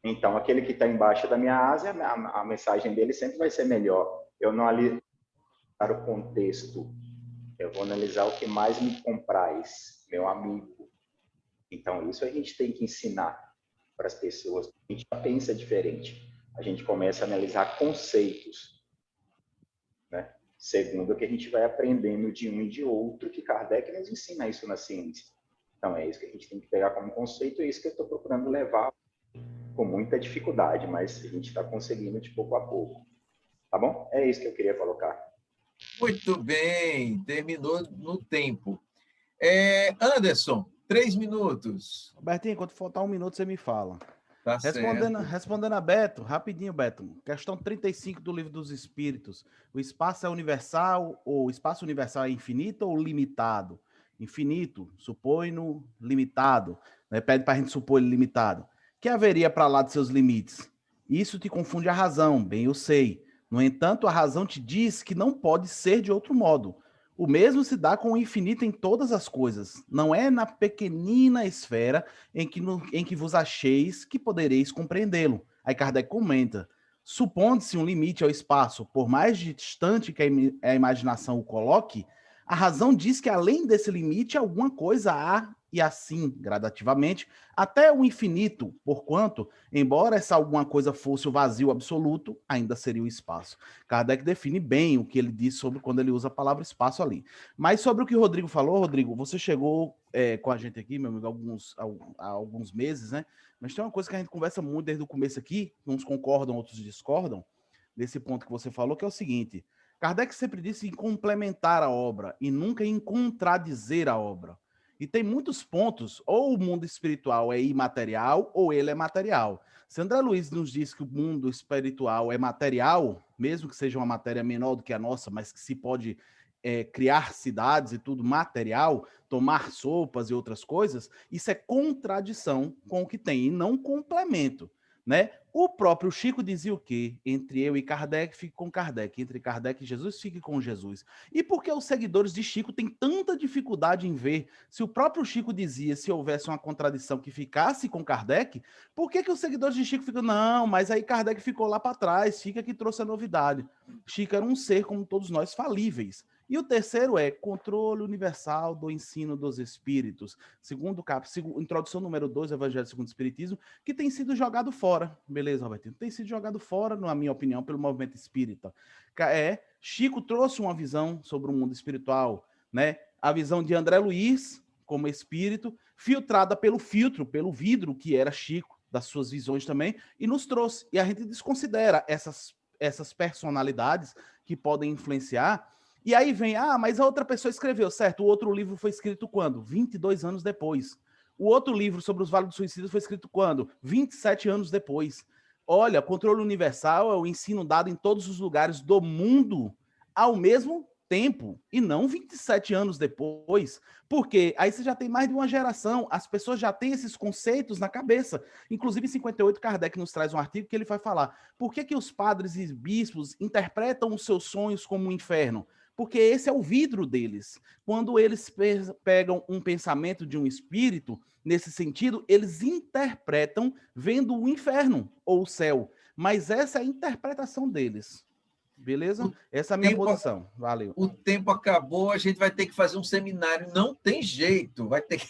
Então, aquele que está embaixo da minha asa, a mensagem dele sempre vai ser melhor. Eu não analisar o contexto. Eu vou analisar o que mais me compraz, meu amigo. Então, isso a gente tem que ensinar para as pessoas. A gente já pensa diferente. A gente começa a analisar conceitos, né? Segundo o que a gente vai aprendendo de um e de outro, que Kardec nos ensina isso na ciência. Então, é isso que a gente tem que pegar como conceito, e é isso que eu estou procurando levar com muita dificuldade, mas a gente está conseguindo de pouco a pouco. Tá bom? É isso que eu queria colocar. Muito bem, terminou no tempo. Anderson, 3 minutos. Bertinho, quando faltar 1 minuto, você me fala. Tá Respondendo a Beto, rapidinho, Beto. Questão 35 do Livro dos Espíritos. O espaço é universal, ou o espaço universal é infinito ou limitado? Infinito, supõe-no limitado. Né? Pede para a gente supor ele limitado. Que haveria para lá de seus limites? Isso te confunde a razão, bem eu sei. No entanto, a razão te diz que não pode ser de outro modo. O mesmo se dá com o infinito em todas as coisas. Não é na pequenina esfera em que vos acheis que podereis compreendê-lo. Aí Kardec comenta, supondo-se um limite ao espaço, por mais distante que a imaginação o coloque, a razão diz que além desse limite alguma coisa há, e assim, gradativamente, até o infinito, porquanto, embora essa alguma coisa fosse o vazio absoluto, ainda seria o espaço. Kardec define bem o que ele diz sobre quando ele usa a palavra espaço ali. Mas sobre o que o Rodrigo falou, Rodrigo, você chegou com a gente aqui, meu amigo, há alguns meses, né? Mas tem uma coisa que a gente conversa muito desde o começo aqui, uns concordam, outros discordam, nesse ponto que você falou, que é o seguinte: Kardec sempre disse em complementar a obra e nunca em contradizer a obra. E tem muitos pontos, ou o mundo espiritual é imaterial, ou ele é material. Se André Luiz nos diz que o mundo espiritual é material, mesmo que seja uma matéria menor do que a nossa, mas que se pode criar cidades e tudo material, tomar sopas e outras coisas, isso é contradição com o que tem, e não complemento. Né? O próprio Chico dizia o quê? Entre eu e Kardec, fique com Kardec. Entre Kardec e Jesus, fique com Jesus. E por que os seguidores de Chico têm tanta dificuldade em ver? Se o próprio Chico dizia, se houvesse uma contradição que ficasse com Kardec, por que os seguidores de Chico ficam, não, mas aí Kardec ficou lá para trás, Chico que trouxe a novidade. Chico era um ser, como todos nós, falíveis. E o terceiro é controle universal do ensino dos espíritos. Segundo capítulo, introdução número 2, Evangelho segundo o Espiritismo, que tem sido jogado fora. Beleza, Robertinho? Tem sido jogado fora, na minha opinião, pelo movimento espírita. Chico trouxe uma visão sobre o mundo espiritual, né? A visão de André Luiz, como espírito, filtrada pelo vidro, que era Chico, das suas visões também, e nos trouxe. E a gente desconsidera essas personalidades que podem influenciar. E aí vem, mas a outra pessoa escreveu, certo? O outro livro foi escrito quando? 22 anos depois. O outro livro sobre os Vales do Suicídio foi escrito quando? 27 anos depois. Olha, controle universal é o ensino dado em todos os lugares do mundo ao mesmo tempo, e não 27 anos depois, porque aí você já tem mais de uma geração, as pessoas já têm esses conceitos na cabeça. Inclusive, em 58, Kardec nos traz um artigo que ele vai falar por que os padres e bispos interpretam os seus sonhos como um inferno. Porque esse é o vidro deles. Quando eles pegam um pensamento de um espírito, nesse sentido, eles interpretam vendo o inferno ou o céu. Mas essa é a interpretação deles. Beleza? Essa é a minha posição. Valeu. O tempo acabou, a gente vai ter que fazer um seminário. Não tem jeito, vai ter que...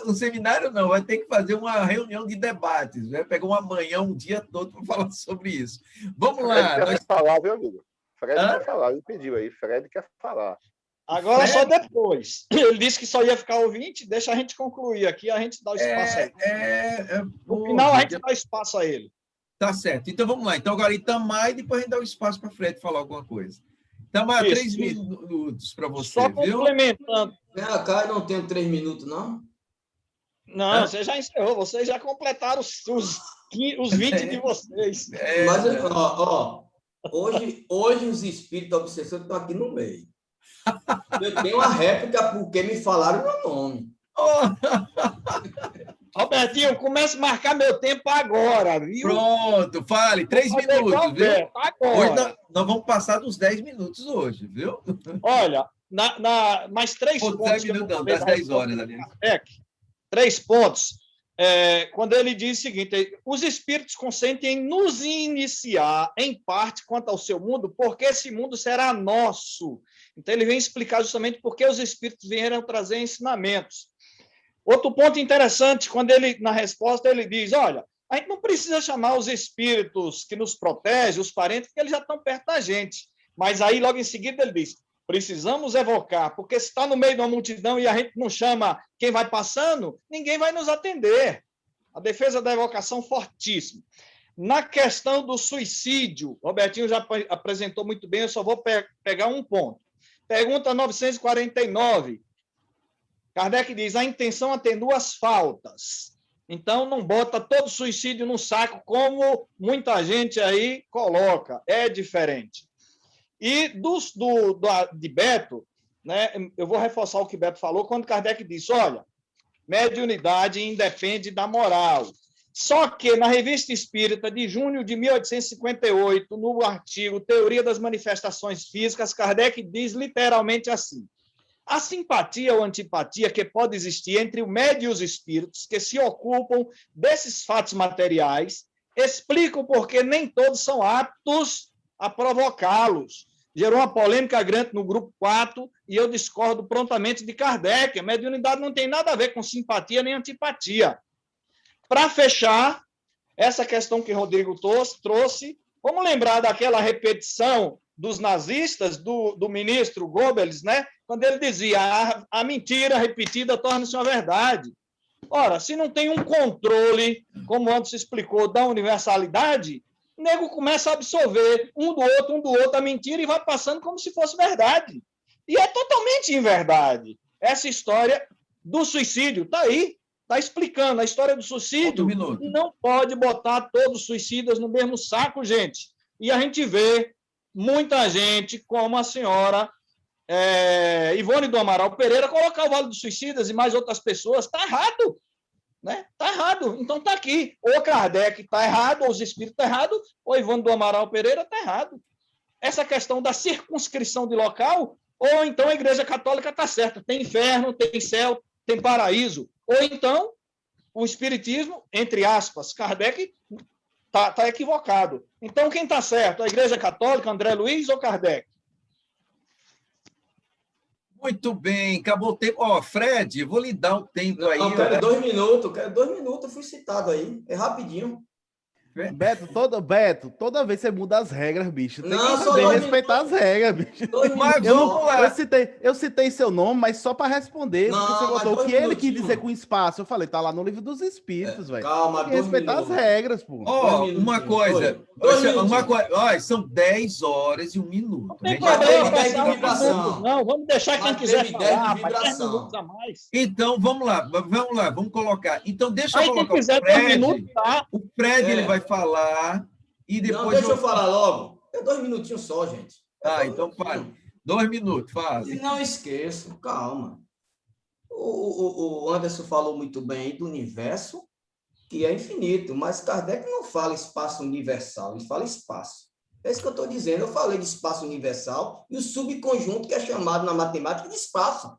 Um seminário não, vai ter que fazer uma reunião de debates. Vai pegar uma manhã, um dia todo para falar sobre isso. Vamos lá. Fred quer falar, viu, amigo? Fred quer falar, ele pediu aí. Fred quer falar. Agora só depois. Ele disse que só ia ficar ouvinte, deixa a gente concluir aqui, a gente dá o espaço a ele. No final, a gente dá espaço a ele. Tá certo. Então, vamos lá. Então, agora Itamar e depois a gente dá o espaço para Fred falar alguma coisa. Itamar, 3 minutos para você, só viu? Complementando. Vem cá, eu não tenho 3 minutos, não? Não, você já encerrou. Vocês já completaram os 20 de vocês. Mas, hoje os espíritos obsessores estão aqui no meio. Eu tenho uma réplica porque me falaram meu nome. Robertinho, comece a marcar meu tempo agora, viu? Pronto, fale, 3 minutos, viu? Agora. Hoje nós vamos passar dos 10 minutos hoje, viu? Olha, mais 3 Pô, pontos. 10 minutos não, das 10 horas, aliás. 3 pontos. Quando ele diz o seguinte: os espíritos consentem em nos iniciar, em parte, quanto ao seu mundo, porque esse mundo será nosso. Então, ele vem explicar justamente por que os espíritos vieram trazer ensinamentos. Outro ponto interessante, quando ele, na resposta, ele diz: olha, a gente não precisa chamar os espíritos que nos protegem, os parentes, porque eles já estão perto da gente. Mas aí, logo em seguida, ele diz: precisamos evocar, porque se está no meio de uma multidão e a gente não chama quem vai passando, ninguém vai nos atender. A defesa da evocação fortíssima. Na questão do suicídio, Robertinho já apresentou muito bem, eu só vou pegar um ponto. Pergunta 949. Kardec diz: a intenção atenua as faltas. Então, não bota todo suicídio no saco, como muita gente aí coloca. É diferente. E de Beto, né, eu vou reforçar o que Beto falou, quando Kardec disse: olha, mediunidade independe da moral. Só que, na Revista Espírita, de junho de 1858, no artigo Teoria das Manifestações Físicas, Kardec diz literalmente assim: a simpatia ou antipatia que pode existir entre o médium e os espíritos que se ocupam desses fatos materiais explica o porquê nem todos são aptos a provocá-los. Gerou uma polêmica grande no grupo 4 e eu discordo prontamente de Kardec. A mediunidade não tem nada a ver com simpatia nem antipatia. Para fechar, essa questão que Rodrigo trouxe, vamos lembrar daquela repetição dos nazistas, do ministro Goebbels, né? Quando ele dizia: a mentira repetida torna-se uma verdade. Ora, se não tem um controle, como antes se explicou, da universalidade, o nego começa a absorver um do outro a mentira e vai passando como se fosse verdade. E é totalmente inverdade. Essa história do suicídio está aí, está explicando. A história do suicídio não pode botar todos os suicidas no mesmo saco, gente. E a gente vê muita gente, como a senhora Ivone do Amaral Pereira, colocar o Vale dos Suicidas e mais outras pessoas. Está errado. Né? Está errado. Então está aqui. Ou Kardec está errado, ou os espíritos estão errados, ou Ivone do Amaral Pereira está errado. Essa questão da circunscrição de local, ou então a Igreja Católica está certa. Tem inferno, tem céu, tem paraíso. Ou então o Espiritismo, entre aspas, Kardec está equivocado. Então quem está certo? A Igreja Católica, André Luiz ou Kardec? Muito bem, acabou o tempo. Ó, Fred, eu vou lhe dar o tempo aí. Não, quero 2 minutos, eu fui citado aí, é rapidinho. Beto, toda vez você muda as regras, bicho. Tem Não, que só saber respeitar as regras, bicho. Mas vamos lá. Eu citei seu nome, mas só para responder. Não, porque você botou o que ele quis dizer mano. com espaço. Eu falei, tá lá no livro dos espíritos, velho. Calma, tem que respeitar as regras, pô. Ó, uma coisa. Ó, são 10 horas e 1 minuto. Não tem problema passar minutos, não. Vamos deixar quem quiser falar, mas 10 minutos a mais. Então, vamos lá, vamos colocar. Então, deixa eu colocar quem quiser o Fred. 10 minutos, tá? O Fred, ele vai falar e depois... Não, deixa eu falar logo. É 2 minutinhos só, gente. Então fale. 2 minutos, fale. E não esqueço, calma. O Anderson falou muito bem do universo, que é infinito, mas Kardec não fala espaço universal, ele fala espaço. É isso que eu estou dizendo. Eu falei de espaço universal e o subconjunto que é chamado na matemática de espaço.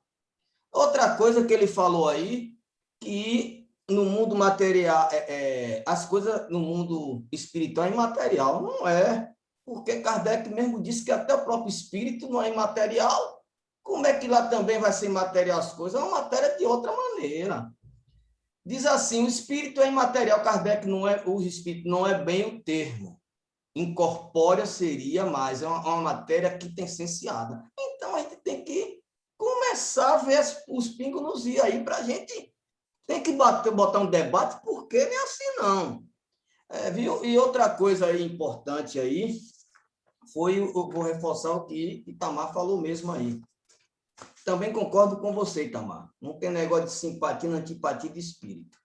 Outra coisa que ele falou aí, que no mundo material, as coisas no mundo espiritual é imaterial. Não é, porque Kardec mesmo disse que até o próprio espírito não é imaterial. Como é que lá também vai ser imaterial as coisas? É uma matéria de outra maneira. Diz assim, o espírito é imaterial. Kardec o espírito não é bem o termo. Incorpórea seria mais, é uma matéria que tem essenciada. Então, a gente tem que começar a ver os pingos nos i aí para a gente. Tem que botar um debate, porque nem assim não. Viu? E outra coisa aí importante aí, eu vou reforçar o que Itamar falou mesmo aí. Também concordo com você, Itamar. Não tem negócio de simpatia, antipatia de espírito.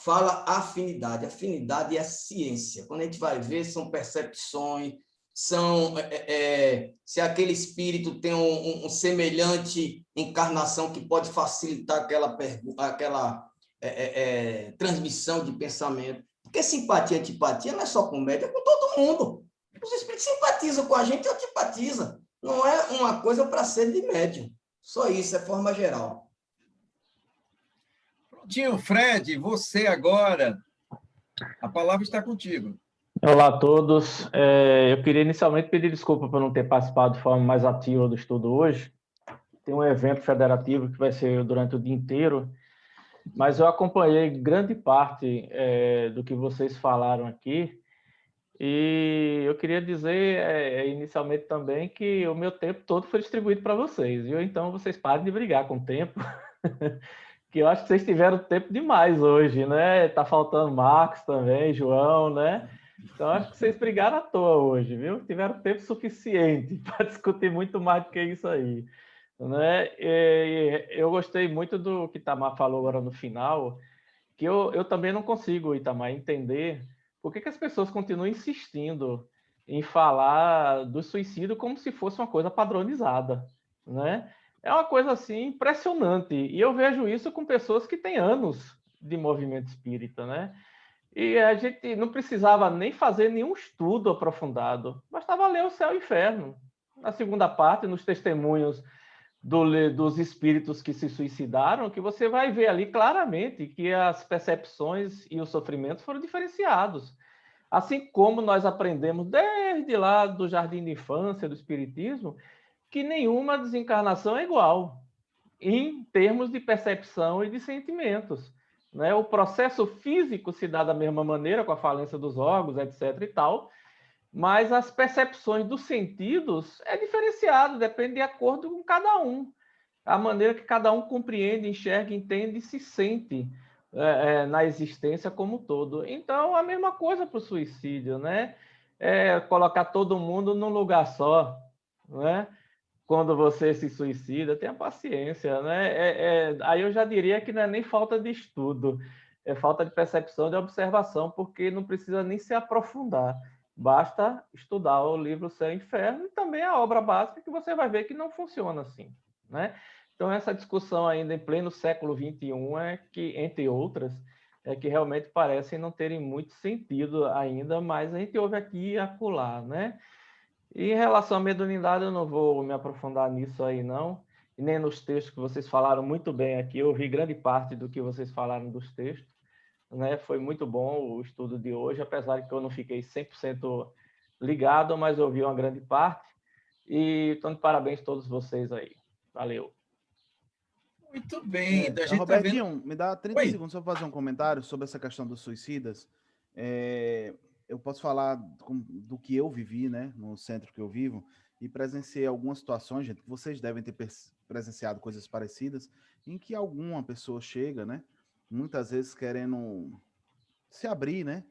Fala afinidade. Afinidade é ciência. Quando a gente vai ver, são percepções, se aquele espírito tem um semelhante encarnação que pode facilitar aquela transmissão de pensamento. Porque simpatia e antipatia não é só comédia, é com todo mundo. Os espíritos simpatizam com a gente e antipatizam. Não é uma coisa para ser de médium. Só isso, é forma geral. Prontinho, Fred, você agora. A palavra está contigo. Olá a todos. Eu queria inicialmente pedir desculpa por não ter participado de forma mais ativa do estudo hoje. Tem um evento federativo que vai ser durante o dia inteiro, mas eu acompanhei grande parte do que vocês falaram aqui, e eu queria dizer inicialmente também que o meu tempo todo foi distribuído para vocês, viu? Então vocês parem de brigar com o tempo, que eu acho que vocês tiveram tempo demais hoje, né? Tá faltando Marcos também, João, né? Então acho que vocês brigaram à toa hoje, viu? Tiveram tempo suficiente para discutir muito mais do que isso aí, né? Eu gostei muito do que Itamar falou agora no final, que eu também não consigo, Itamar, entender por que as pessoas continuam insistindo em falar do suicídio como se fosse uma coisa padronizada, né? É uma coisa assim impressionante, e eu vejo isso com pessoas que têm anos de movimento espírita, né? E a gente não precisava nem fazer nenhum estudo aprofundado, bastava ler O Céu e o Inferno. Na segunda parte, nos testemunhos dos espíritos que se suicidaram, que você vai ver ali claramente que as percepções e os sofrimentos foram diferenciados. Assim como nós aprendemos desde lá do jardim de infância, do espiritismo, que nenhuma desencarnação é igual em termos de percepção e de sentimentos, né? O processo físico se dá da mesma maneira, com a falência dos órgãos, etc. e tal, mas as percepções dos sentidos é diferenciado, depende de acordo com cada um. A maneira que cada um compreende, enxerga, entende e se sente na existência como um todo. Então, a mesma coisa para o suicídio, né? Colocar todo mundo num lugar só, né? Quando você se suicida, tenha paciência, né? Aí eu já diria que não é nem falta de estudo, é falta de percepção, de observação, porque não precisa nem se aprofundar. Basta estudar o livro Céu e Inferno e também a obra básica, que você vai ver que não funciona assim, né? Então, essa discussão ainda em pleno século XXI que, entre outras, que realmente parecem não terem muito sentido ainda, mas a gente ouve aqui e acolá, né? E em relação à mediunidade, eu não vou me aprofundar nisso aí, não, e nem nos textos que vocês falaram muito bem aqui. Eu ouvi grande parte do que vocês falaram dos textos, né? Foi muito bom o estudo de hoje, apesar de que eu não fiquei 100% ligado, mas ouvi uma grande parte. E então, de parabéns a todos vocês aí. Valeu. Muito bem. Então, a gente Robertinho, tá vendo... me dá 30 Oi. segundos só para fazer um comentário sobre essa questão dos suicidas. Eu posso falar do que eu vivi, né, no centro que eu vivo, e presenciei algumas situações, gente, que vocês devem ter presenciado coisas parecidas, em que alguma pessoa chega, né, muitas vezes querendo se abrir, né,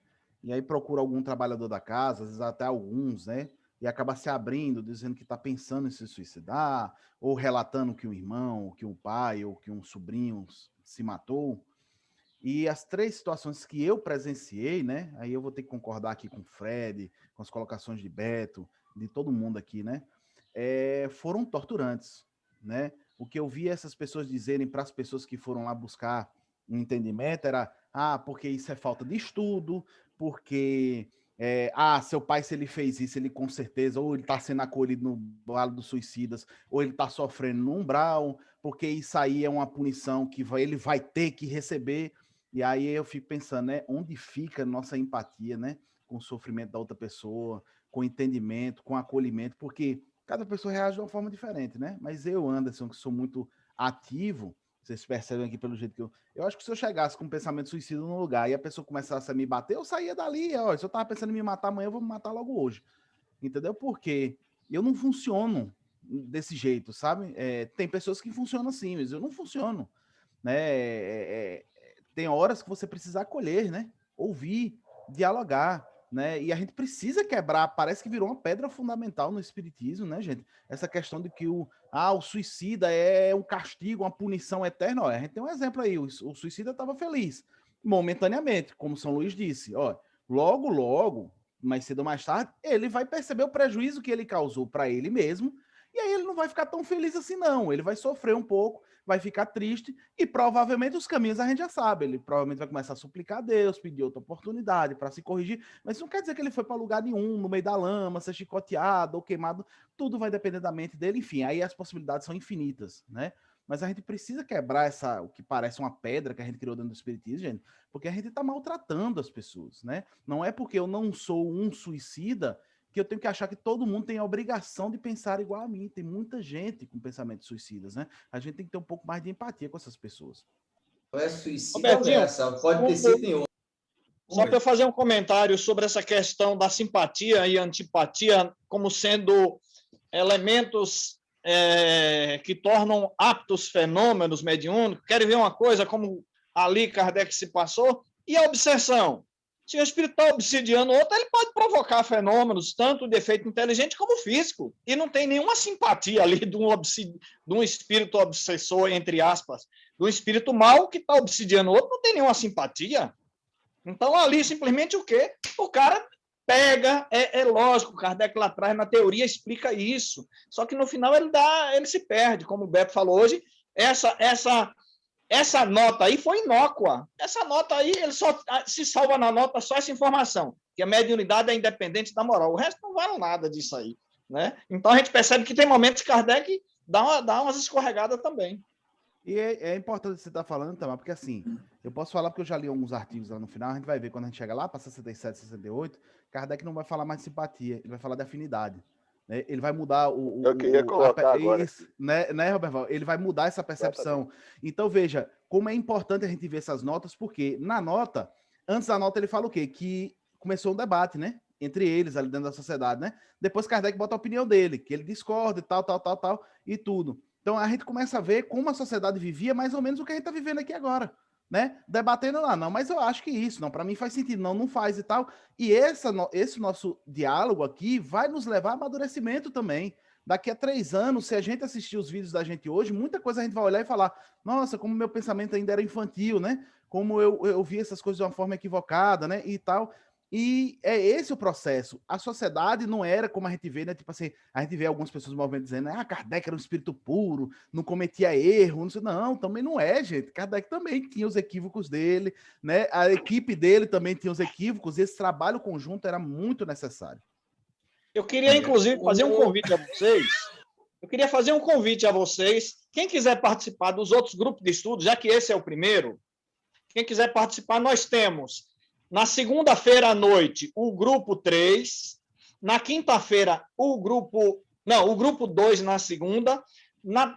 e aí procura algum trabalhador da casa, às vezes até alguns, né, e acaba se abrindo, dizendo que está pensando em se suicidar, ou relatando que um irmão, que um pai, ou que um sobrinho se matou. E as 3 situações que eu presenciei, né? Aí eu vou ter que concordar aqui com o Fred, com as colocações de Beto, de todo mundo aqui, né? Foram torturantes, né? O que eu vi essas pessoas dizerem para as pessoas que foram lá buscar um entendimento era: porque isso é falta de estudo, porque seu pai, se ele fez isso, ele com certeza, ou ele está sendo acolhido no vale dos suicidas, ou ele está sofrendo no umbral, porque isso aí é uma punição que ele vai ter que receber. E aí eu fico pensando, né, onde fica nossa empatia, né, com o sofrimento da outra pessoa, com o entendimento, com o acolhimento, porque cada pessoa reage de uma forma diferente, né? Mas eu, Anderson, que sou muito ativo, vocês percebem aqui pelo jeito que eu acho que se eu chegasse com um pensamento suicida num lugar e a pessoa começasse a me bater, eu saía dali, se eu tava pensando em me matar amanhã, eu vou me matar logo hoje. Entendeu? Porque eu não funciono desse jeito, sabe? Tem pessoas que funcionam assim, mas eu não funciono, né? Tem horas que você precisa acolher, né? Ouvir, dialogar, né? E a gente precisa quebrar, parece que virou uma pedra fundamental no espiritismo, né, gente? Essa questão de que o suicida é um castigo, uma punição eterna. Olha, a gente tem um exemplo aí, o suicida estava feliz, momentaneamente, como São Luís disse. Olha, logo, mais cedo ou mais tarde, ele vai perceber o prejuízo que ele causou para ele mesmo E aí ele não vai ficar tão feliz assim, não. Ele vai sofrer um pouco, vai ficar triste, e provavelmente os caminhos a gente já sabe. Ele provavelmente vai começar a suplicar a Deus, pedir outra oportunidade para se corrigir, mas isso não quer dizer que ele foi para lugar nenhum, no meio da lama, ser chicoteado ou queimado. Tudo vai depender da mente dele, enfim, aí as possibilidades são infinitas, né? Mas a gente precisa quebrar o que parece uma pedra que a gente criou dentro do espiritismo, gente, porque a gente está maltratando as pessoas, né? Não é porque eu não sou um suicida que eu tenho que achar que todo mundo tem a obrigação de pensar igual a mim. Tem muita gente com pensamentos suicidas, né? A gente tem que ter um pouco mais de empatia com essas pessoas. Não é suicida Robertinho, dessa, pode ter sido em outra. só para eu fazer um comentário sobre essa questão da simpatia e antipatia como sendo elementos que tornam aptos fenômenos mediúnicos. Querem ver uma coisa como ali Kardec se passou? E a obsessão? Se o espírito está obsidiando outro, ele pode provocar fenômenos, tanto de efeito inteligente como físico. E não tem nenhuma simpatia ali de um espírito obsessor, entre aspas, de um espírito mau que está obsidiando outro, não tem nenhuma simpatia. Então, ali, simplesmente o quê? O cara pega, é lógico, o Kardec lá atrás, na teoria, explica isso. Só que no final ele se perde, como o Beto falou hoje. Essa nota aí foi inócua. Essa nota aí, ele só se salva na nota só essa informação, que a mediunidade é independente da moral. O resto não vale nada disso aí, né? Então, a gente percebe que tem momentos que Kardec dá umas escorregadas também. E é importante você estar falando, Tamar, porque assim, eu posso falar porque eu já li alguns artigos lá no final, a gente vai ver quando a gente chega lá para 67, 68, Kardec não vai falar mais de simpatia, ele vai falar de afinidade. Né? Ele vai mudar eu queria colocar agora. Né, Roberto? Ele vai mudar essa percepção. Exatamente. Então, veja, como é importante a gente ver essas notas, porque na nota, antes da nota ele fala o quê? Que começou um debate, né? Entre eles, ali dentro da sociedade, né? Depois Kardec bota a opinião dele, que ele discorda e tal, e tudo. Então a gente começa a ver como a sociedade vivia mais ou menos o que a gente está vivendo aqui agora, né? Debatendo lá, não, mas eu acho que isso, não, para mim faz sentido, não faz e tal. E esse nosso diálogo aqui vai nos levar a amadurecimento também. Daqui a 3 anos, se a gente assistir os vídeos da gente hoje, muita coisa a gente vai olhar e falar, nossa, como meu pensamento ainda era infantil, né? Como eu vi essas coisas de uma forma equivocada, né? E tal. E é esse o processo. A sociedade não era como a gente vê, né? Tipo assim, a gente vê algumas pessoas no movimento dizendo, Kardec era um espírito puro, não cometia erro, não sei. Não, também não é, gente. Kardec também tinha os equívocos dele, né? A equipe dele também tinha os equívocos, e esse trabalho conjunto era muito necessário. Eu queria, inclusive, fazer um convite a vocês. Quem quiser participar dos outros grupos de estudo, já que esse é o primeiro, quem quiser participar, nós temos na segunda-feira à noite, o grupo 3. Na quinta-feira, o grupo 2 na segunda.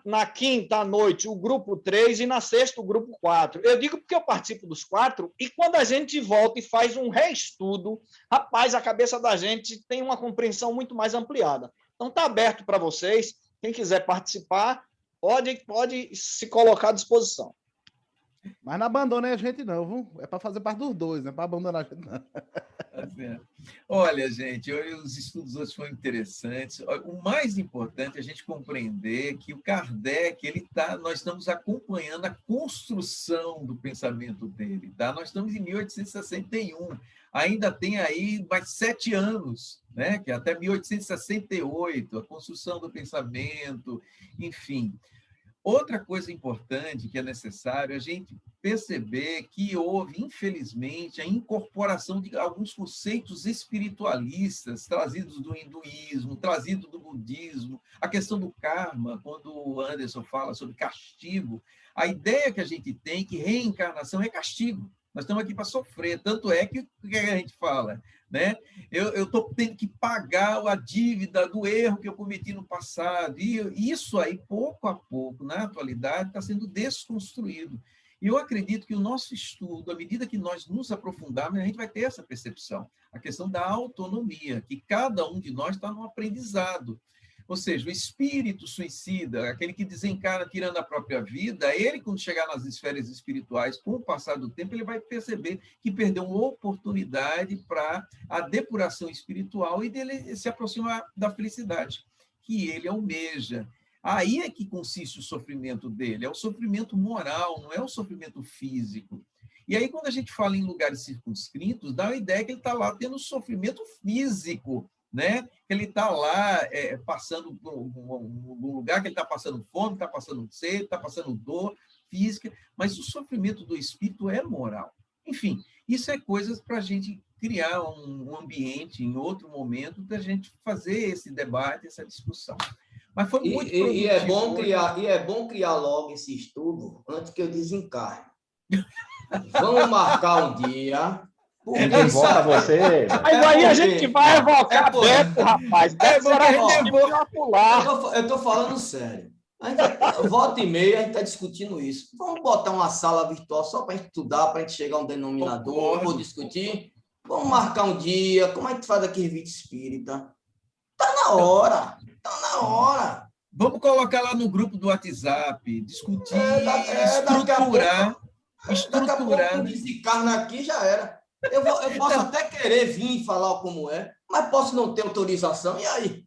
Na quinta à noite, o grupo 3. E na sexta, o grupo 4. Eu digo porque eu participo dos 4. E quando a gente volta e faz um reestudo, rapaz, a cabeça da gente tem uma compreensão muito mais ampliada. Então, está aberto para vocês. Quem quiser participar, pode se colocar à disposição. Mas não abandone a gente, não, viu? É para fazer parte dos dois, não é para abandonar a gente, não. Olha, gente, os estudos hoje foram interessantes. O mais importante é a gente compreender que o Kardec, nós estamos acompanhando a construção do pensamento dele, tá? Nós estamos em 1861, ainda tem aí mais 7 anos, né? Que é até 1868, a construção do pensamento, enfim. Outra coisa importante que é necessário a gente perceber que houve, infelizmente, a incorporação de alguns conceitos espiritualistas trazidos do hinduísmo, trazidos do budismo, a questão do karma, quando o Anderson fala sobre castigo, a ideia que a gente tem é que reencarnação é castigo. Nós estamos aqui para sofrer, tanto é que o que a gente fala, né? Eu estou tendo que pagar a dívida do erro que eu cometi no passado, e isso aí, pouco a pouco, na atualidade, está sendo desconstruído. E eu acredito que o nosso estudo, à medida que nós nos aprofundarmos, a gente vai ter essa percepção, a questão da autonomia, que cada um de nós está num aprendizado. Ou seja, o espírito suicida, aquele que desencarna tirando a própria vida, ele, quando chegar nas esferas espirituais, com o passar do tempo, ele vai perceber que perdeu uma oportunidade para a depuração espiritual e dele se aproximar da felicidade, que ele almeja. Aí é que consiste o sofrimento dele, é o sofrimento moral, não é o sofrimento físico. E aí, quando a gente fala em lugares circunscritos, dá a ideia que ele está lá tendo sofrimento físico, né? Ele está lá passando por um lugar que ele está passando fome, está passando sede, está passando dor física, mas o sofrimento do espírito é moral. Enfim, isso é coisas para a gente criar um ambiente em outro momento da gente fazer esse debate, essa discussão. Mas foi muito produtivo. E é bom criar logo esse estudo antes que eu desencarne. Vamos marcar um dia. Ninguém vota você. Mas aí a gente vai evocar Beto, rapaz. Beto será eu estou falando sério. Volta e meia, a gente está discutindo isso. Vamos botar uma sala virtual só para a gente estudar, para a gente chegar a um denominador, vou discutir. Vamos marcar um dia, como a gente faz aqui em Revista Espírita. Está na hora, está na hora. Vamos colocar lá no grupo do WhatsApp, discutir, estruturar. Daqui a pouco desencarna aqui, já era. Eu posso até querer vir falar como é, mas posso não ter autorização, e aí?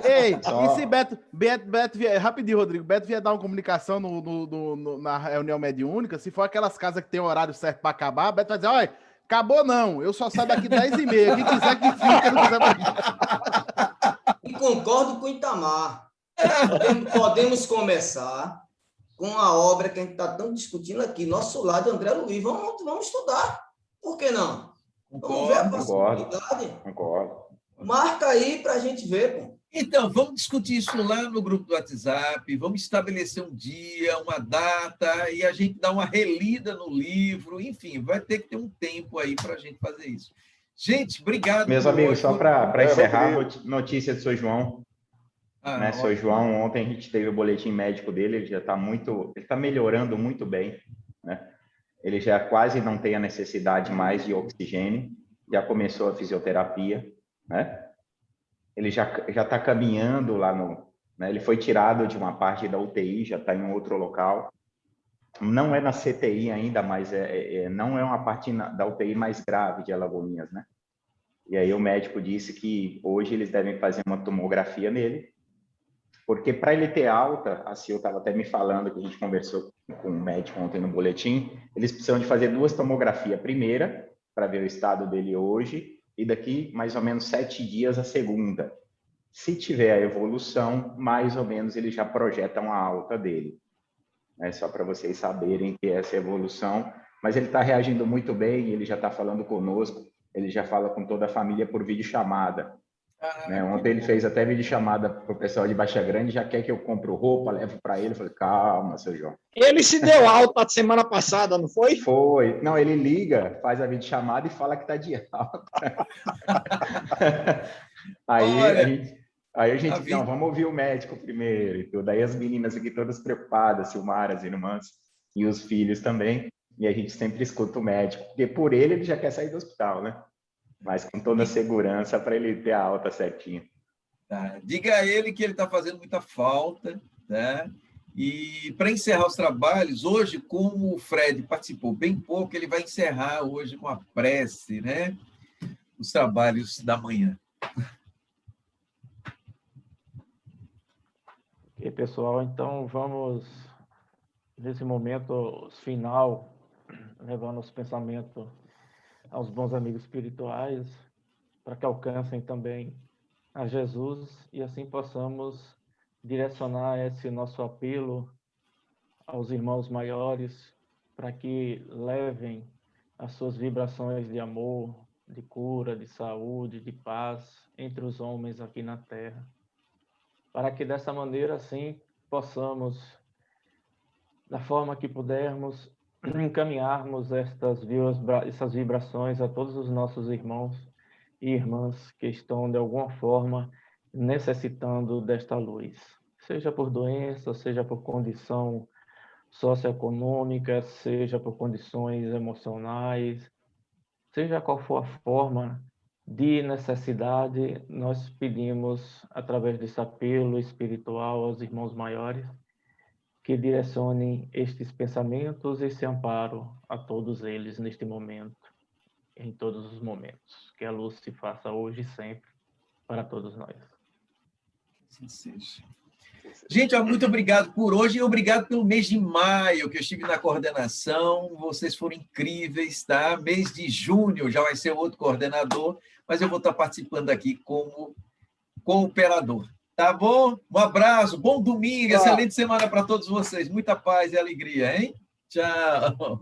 Ei, e se Beto vier, rapidinho, Rodrigo, Beto vier dar uma comunicação na reunião mediúnica, se for aquelas casas que tem horário certo para acabar, Beto vai dizer, olha, acabou não, eu só saio daqui 10h30, quem quiser que fica, não quiser... E concordo com o Itamar. Podemos começar com a obra que a gente está tão discutindo aqui, nosso lado, André Luiz. Vamos estudar. Por que não? Vamos ver a possibilidade. Concordo. Marca aí para a gente ver, pô. Então, vamos discutir isso lá no grupo do WhatsApp, vamos estabelecer um dia, uma data, e a gente dá uma relida no livro, enfim, vai ter que ter um tempo aí para a gente fazer isso. Gente, obrigado. Meus amigos, só para encerrar, notícia do Sr. João. Né, Sr. João, ontem a gente teve o boletim médico dele, ele já está ele está melhorando muito bem, né? Ele já quase não tem a necessidade mais de oxigênio, já começou a fisioterapia, né? Ele já está caminhando lá né? Ele foi tirado de uma parte da UTI, já está em outro local, não é na CTI ainda, mas não é uma parte da UTI mais grave de Alagoinhas, né? E aí o médico disse que hoje eles devem fazer uma tomografia nele, porque para ele ter alta, a Sil estava até me falando, que a gente conversou com o médico ontem no boletim, eles precisam de fazer 2 tomografias. A primeira, para ver o estado dele hoje, e daqui mais ou menos 7 dias a segunda. Se tiver a evolução, mais ou menos eles já projetam a alta dele. É só para vocês saberem que essa evolução, mas ele está reagindo muito bem, ele já está falando conosco, ele já fala com toda a família por videochamada. Né? Ontem ele fez até videochamada para o pessoal de Baixa Grande, já quer que eu compre roupa, levo para ele. Eu falei, calma, seu João. Ele se deu alta semana passada, não foi? Foi. Não, ele liga, faz a videochamada e fala que está de alta. Aí a gente, não, vamos ouvir o médico primeiro e tudo. Aí as meninas aqui todas preocupadas, Silmara, as irmãs e os filhos também. E a gente sempre escuta o médico, porque por ele já quer sair do hospital, né? Mas com toda a segurança para ele ter a alta certinha. Tá. Diga a ele que ele está fazendo muita falta, tá? E para encerrar os trabalhos, hoje, como o Fred participou bem pouco, ele vai encerrar hoje com a prece, né? Os trabalhos da manhã. Ok, pessoal, então vamos, nesse momento final, levando os pensamentos aos bons amigos espirituais, para que alcancem também a Jesus e assim possamos direcionar esse nosso apelo aos irmãos maiores para que levem as suas vibrações de amor, de cura, de saúde, de paz entre os homens aqui na Terra, para que dessa maneira assim possamos, da forma que pudermos, encaminharmos essas vibrações a todos os nossos irmãos e irmãs que estão, de alguma forma, necessitando desta luz. Seja por doença, seja por condição socioeconômica, seja por condições emocionais, seja qual for a forma de necessidade, nós pedimos, através desse apelo espiritual aos irmãos maiores, que direcionem estes pensamentos, esse amparo a todos eles neste momento, em todos os momentos. Que a luz se faça hoje e sempre para todos nós. Assim seja. Gente, ó, muito obrigado por hoje e obrigado pelo mês de maio, que eu estive na coordenação. Vocês foram incríveis, tá? Mês de junho já vai ser outro coordenador, mas eu vou estar participando aqui como cooperador. Tá bom? Um abraço, bom domingo, excelente semana para todos vocês. Muita paz e alegria, hein? Tchau.